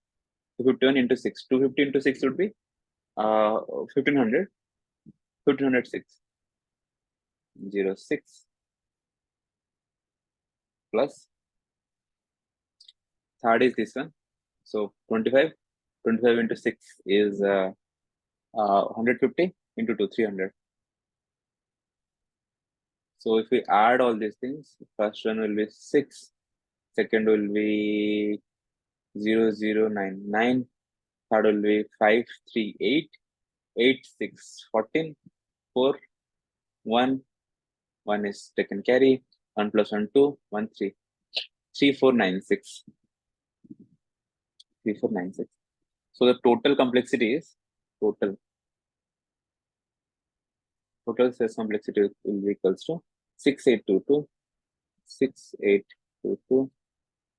Speaker 1: 251 into 6. 250 into 6 would be 1500. 1506. 06 plus third is this one. So 25. 25 into 6 is 150 into 2, 300. So if we add all these things, first one will be 6, second will be 0099, third will be 538, 8, 6, 14, 4, 1, 1 is taken carry, 1 plus 1, 2, 1, 3. 3, 4, 9, 6. 3, 4, 9, 6. So the total complexity is total stress complexity will be equals to 6822 6822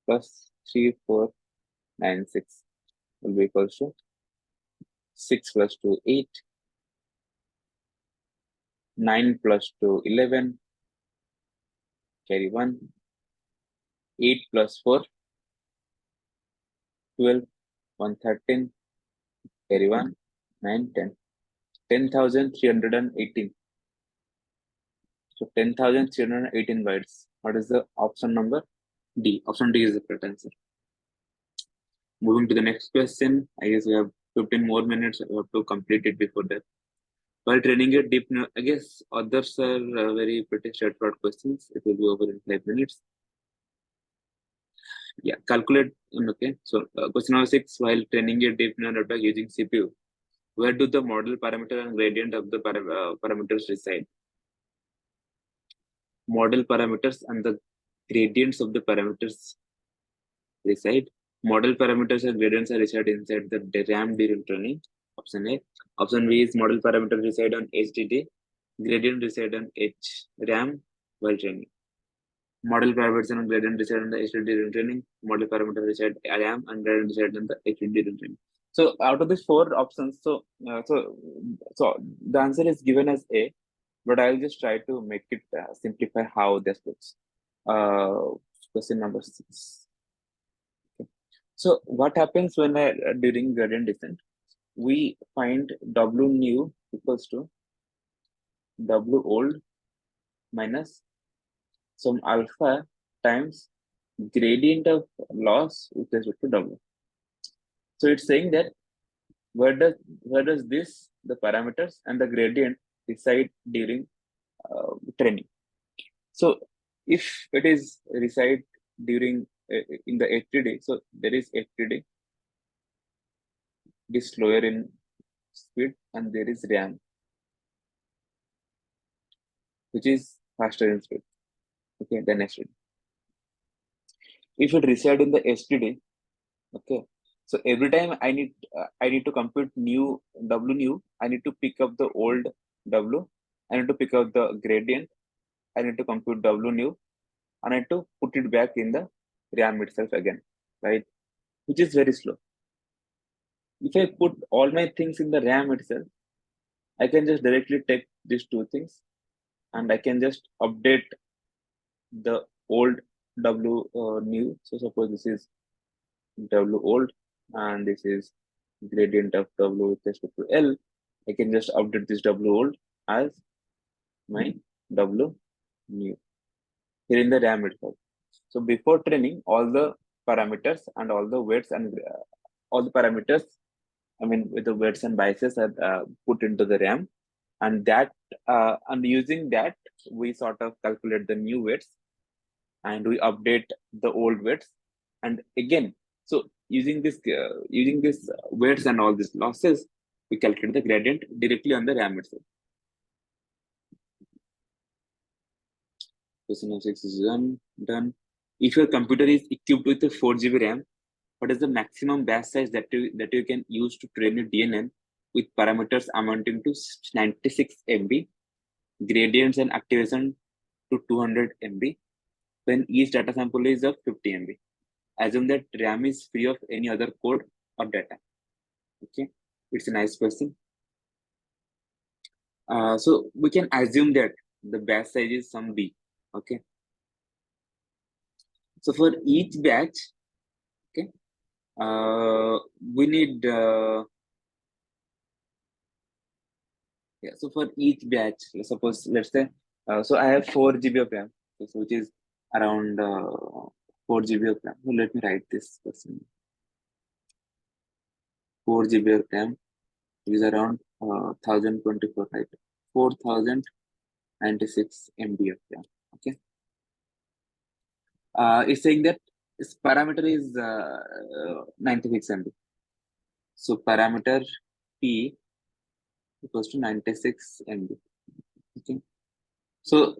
Speaker 1: plus 3496 will be equals to 6 plus 2 8 9 plus 2 11 carry 1 8 plus 4 12 113 carry 1 9 10 10,318. So 10,318 bytes. What is the option number? D. Option D is the correct answer. Moving to the next question. I guess we have 15 more minutes. I have to complete it before that. While training a deep, I guess others are very pretty straightforward questions. It will be over in 5 minutes. Yeah, calculate. Okay. So question number 6. While training a deep neural network using CPU, where do the model parameter and gradient of the parameters reside? Model parameters and the gradients of the parameters reside. Model parameters and gradients are reside inside the RAM during training. Option A. Option B is model parameters reside on HDD. Gradient reside on RAM while training. Model parameters and gradient reside on the HDD during training. Model parameter reside RAM and gradient reside on the HDD during training. So out of these 4 options, so the answer is given as A, but I'll just try to make it simplify how this looks. Question number 6. So what happens when during gradient descent, we find W new equals to W old minus some alpha times gradient of loss with respect to W. So it's saying that where does this the parameters and the gradient reside during training. So if it is reside during in the HDD, so there is HDD, it is slower in speed, and there is RAM, which is faster in speed. Okay, than HDD. If it reside in the HDD, okay, so every time I need to compute new W new, I need to pick up the old W. I need to pick up the gradient. I need to compute W new, and I need to put it back in the RAM itself again, right? Which is very slow. If I put all my things in the RAM itself, I can just directly take these 2 things and I can just update the old W new. So suppose this is W old and this is gradient of W with respect to L. I can just update this W old as my W new here in the RAM itself. So before training, all the parameters and all the weights and all the parameters, I mean, with the weights and biases are put into the RAM, and using that we sort of calculate the new weights and we update the old weights, and again, so using this weights and all these losses, we calculate the gradient directly on the RAM itself. Question number 6 is done. If your computer is equipped with a 4 GB RAM, what is the maximum batch size that you can use to train a DNN with parameters amounting to 96 MB, gradients and activation to 200 MB, when each data sample is of 50 MB? Assume that RAM is free of any other code or data. Okay, it's a nice question. So we can assume that the batch size is some B. Okay. So for each batch, okay, we need yeah. So for each batch, let's say, so I have 4 GB of RAM, so which is around 4 GB of RAM. So let me write this question. 4 GB of RAM is around 1024, right? 4096 MB of RAM. Okay. It's saying that its parameter is 96 MB. So parameter P equals to 96 MB. Okay. So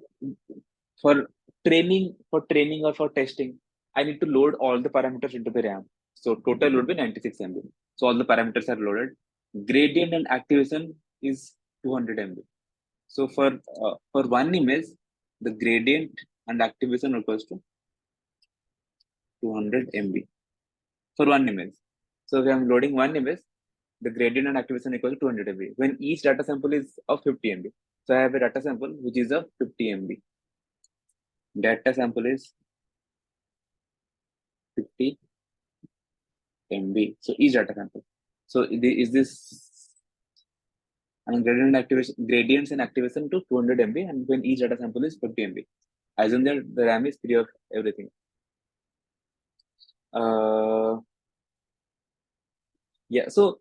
Speaker 1: for training or for testing, I need to load all the parameters into the RAM. So total would be 96 MB. So all the parameters are loaded. Gradient and activation is 200 MB. So for one image, the gradient and activation equals to 200 MB for one image. So if I'm loading one image, the gradient and activation equals to 200 MB. When each data sample is of 50 MB. So I have a data sample which is of 50 MB. Data sample is 50 MB. So each data sample. So is this and gradients and activation to 200 MB, and when each data sample is 50 MB. Assume that the RAM is free of everything. Yeah. So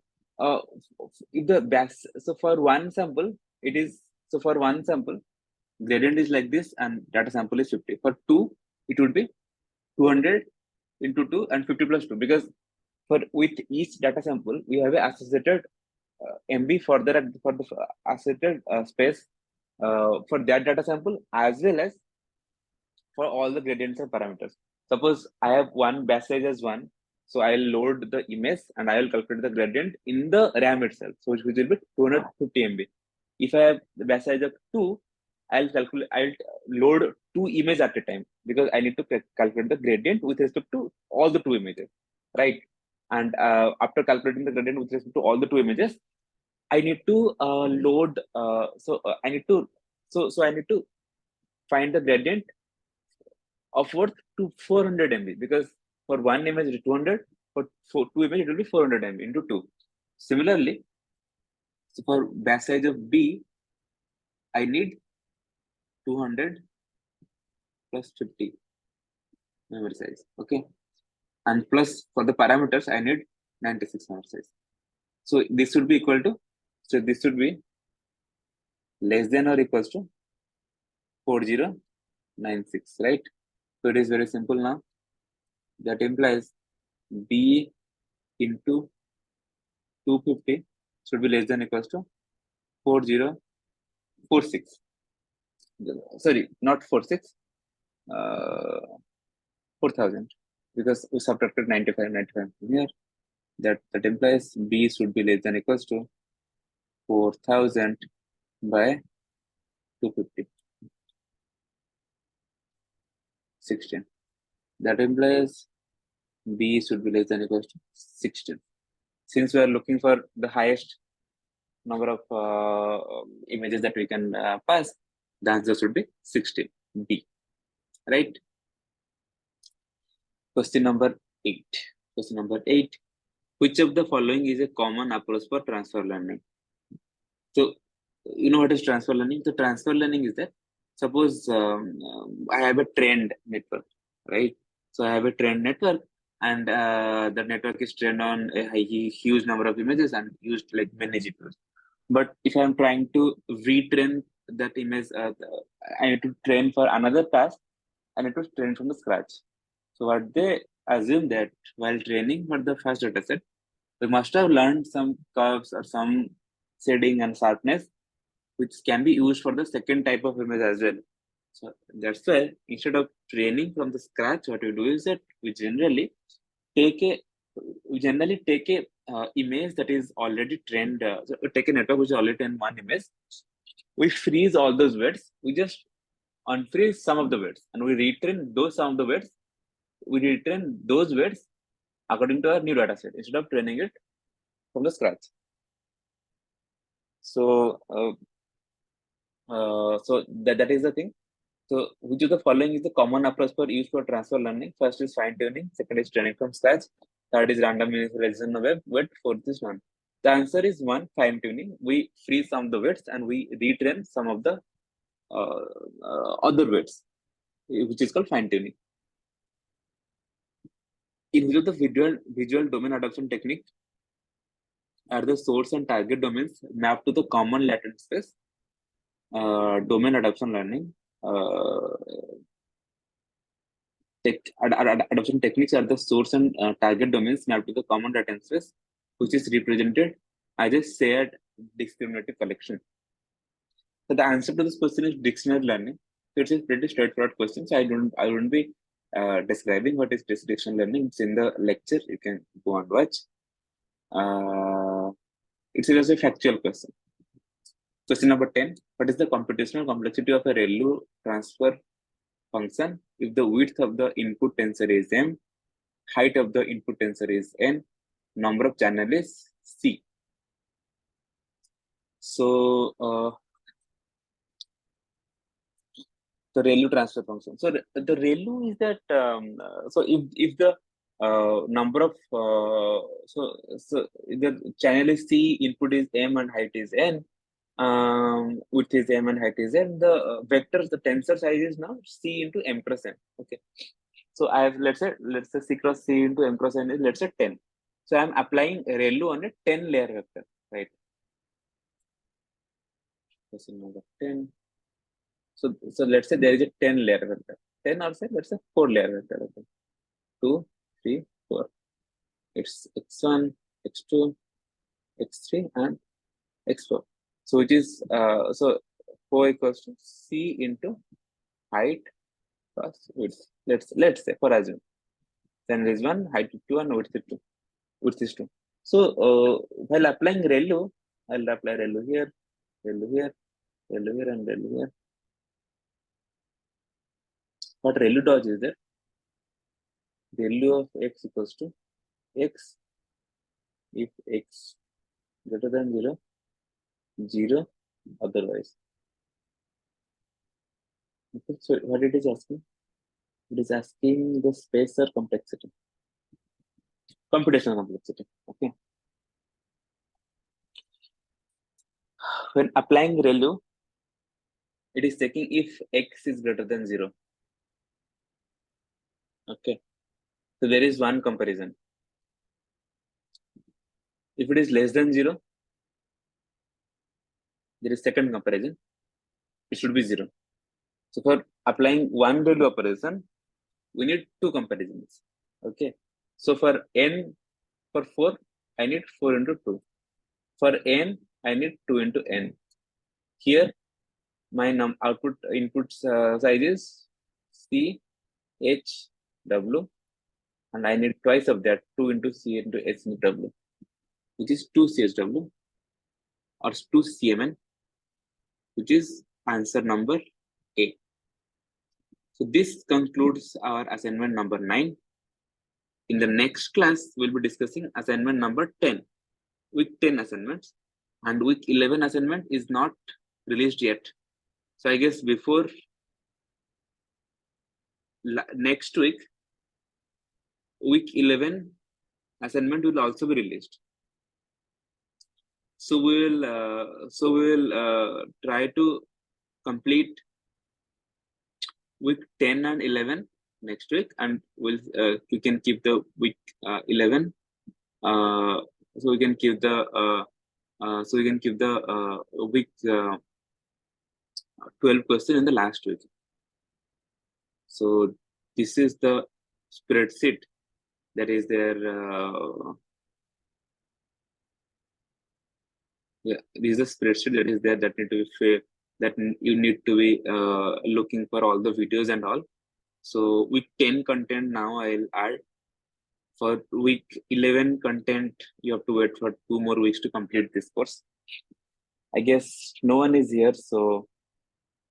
Speaker 1: if the base, so for one sample, it is so for one sample, gradient is like this, and data sample is 50. For two, it would be 200 into 2 and 50 plus 2, because for with each data sample we have a associated MB further for the associated space for that data sample, as well as for all the gradients and parameters. Suppose I have one batch size as 1, so I'll load the image and I will calculate the gradient in the RAM itself, so which will be 250 MB. If I have the batch size of 2, I'll load 2 images at a time, because I need to calculate the gradient with respect to all the 2 images, right? And after calculating the gradient with respect to all the 2 images, I need to load. I need to find the gradient upwards to 400 MB, because for one image it is 200, for two images it will be 400 MB into 2. Similarly, so for batch size of B, I need 200 plus 50 memory size. Okay. And plus for the parameters, I need 96 memory size. So this should be equal to, so this should be less than or equals to 4096, right? So it is very simple now. That implies B into 250 should be less than equals to 4046. Sorry, not 46, 4000, because we subtracted 95 from here. That implies B should be less than equals to 4000 by 250. 16. That implies B should be less than equals to 16. Since we are looking for the highest number of images that we can pass, the answer should be 16, B, right? Question number 8. Question number 8. Which of the following is a common approach for transfer learning? So, you know what is transfer learning? So, transfer learning is that, suppose I have a trained network, right? So, I have a trained network, and the network is trained on a huge number of images and used like many GPUs. But if I'm trying to retrain that image, I need to train for another task, and it was trained from the scratch. So, what they assume that while training for the first dataset, we must have learned some curves or some shading and sharpness, which can be used for the second type of image as well. So that's why instead of training from the scratch, what we do is that we generally take a image that is already trained. So we take a network which is already trained one image. We freeze all those weights. We just unfreeze some of the weights, and we retrain those some of the weights. We retrain those weights according to our new data set instead of training it from the scratch. So that is the thing. So which of the following is the common approach for use for transfer learning? First is fine tuning, second is training from scratch, third is random initialization of a weight, fourth is one. The answer is one, fine tuning. We freeze some of the weights and we retrain some of the other weights, which is called fine tuning. In which of the visual domain adoption technique are the source and target domains mapped to the common latent space? Domain adoption learning. Adoption techniques are the source and target domains mapped to the common data space, which is represented as a shared discriminative collection. So the answer to this question is dictionary learning. So it's a pretty straightforward question. So I won't be describing what is this dictionary learning. It's in the lecture. You can go and watch. It's just a factual question. Question number 10. What is the computational complexity of a ReLU transfer function if the width of the input tensor is m, height of the input tensor is n, number of channel is c? So the ReLU transfer function. So the ReLU is that so if the number of so the channel is c, input is m, and height is n, width is m and height is n. The vectors, the tensor size is now c into m cross n. Okay. So I have let's say c cross c into m cross n is let's say 10. So I'm applying ReLU on a 10 layer vector, right? Question number 10. So let's say there is a 10 layer vector. 10 or say let's say 4 layer vector. Okay. 2, 3, 4. It's x1, x2, x3, and x4. So which is so 4 equals to c into height plus width. Let's say for assume. Then there is one, height is 2, and width is 2. Width is 2. So while applying ReLU, I'll apply ReLU here, ReLU here, ReLU here, and ReLU here. What ReLU does is that ReLU of x equals to x if x greater than 0, 0 otherwise. Okay, so what it is asking? It is asking the spacer complexity, computational complexity. Okay. When applying ReLU, it is checking if x is greater than 0. Okay. So there is one comparison. If it is less than 0, there is second comparison. It should be 0. So for applying one ReLU operation, we need two comparisons. Okay. So for n, for 4, I need 4 into 2. For n, I need 2 into n. Here, my output input size is c, h, w, and I need twice of that, 2 into c into h into w, which is 2 chw or 2 cmn, which is answer number A. So this concludes our assignment number 9. In the next class, we'll be discussing assignment number 10, week 10 assignments, and week 11 assignment is not released yet. So I guess before next week, week 11 assignment will also be released. So we'll try to complete week 10 and 11 next week, and we can keep the week 11. So we can keep the week 12 question in the last week. So this is the spreadsheet that is there. Yeah, this is a spreadsheet that is there that need to be fair, that you need to be looking for all the videos and all. So week 10 content now I'll add. For week 11 content, you have to wait for 2 more weeks to complete this course. I guess no one is here, so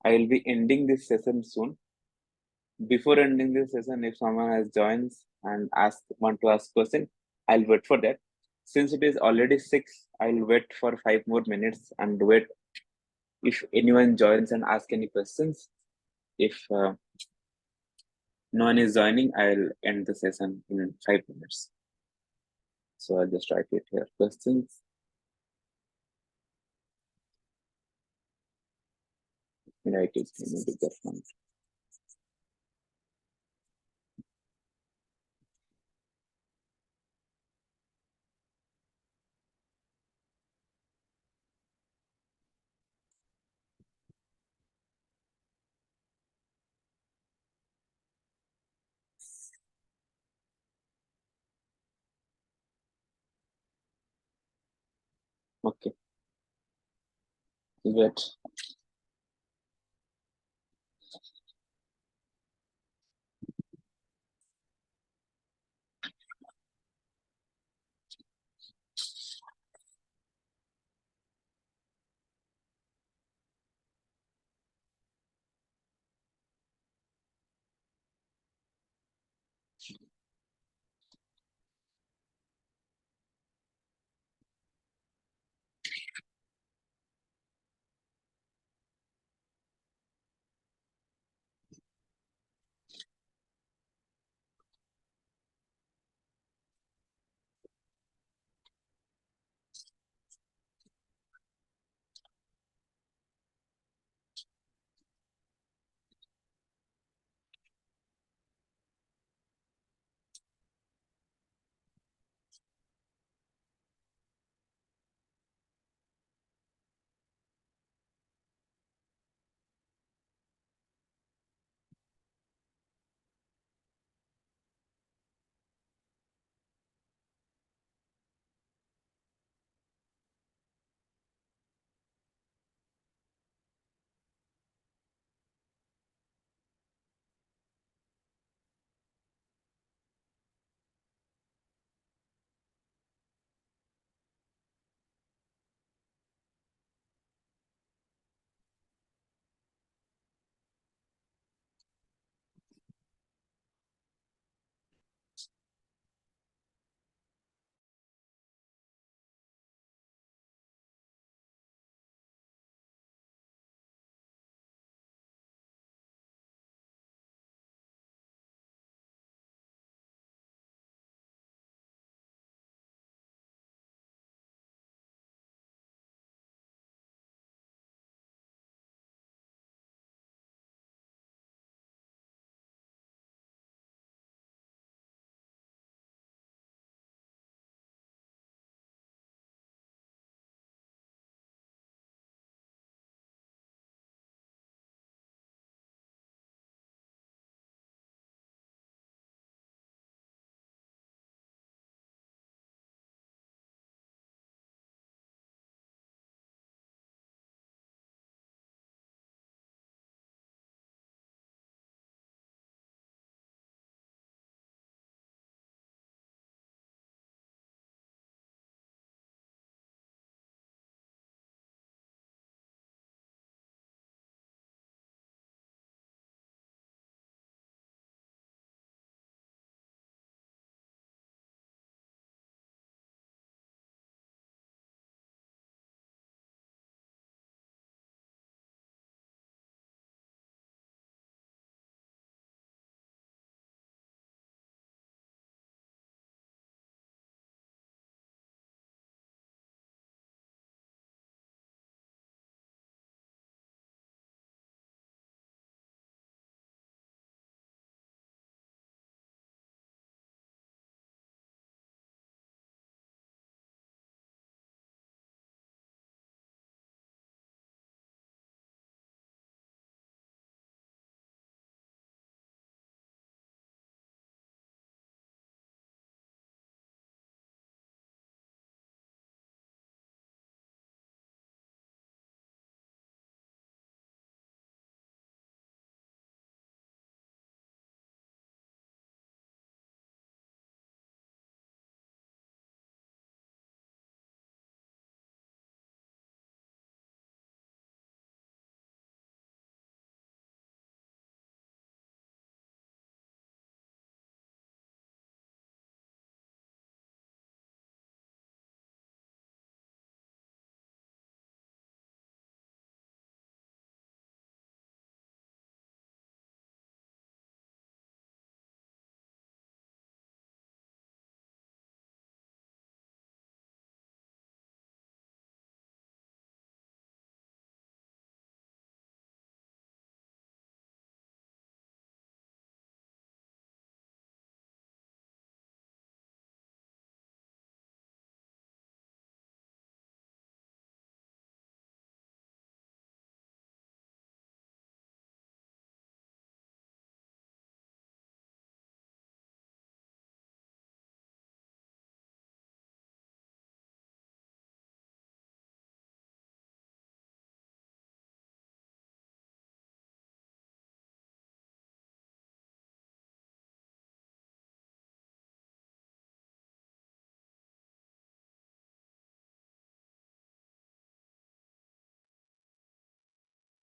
Speaker 1: I will be ending this session soon. Before ending this session, if someone has joined and want to ask question, I'll wait for that. Since it is already 6, I'll wait for 5 more minutes and wait if anyone joins and ask any questions. If no one is joining, I'll end the session in 5 minutes. So I'll just write it here. Questions. Write it in a bigger font. Okay. Wait.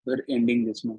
Speaker 1: We're ending this now.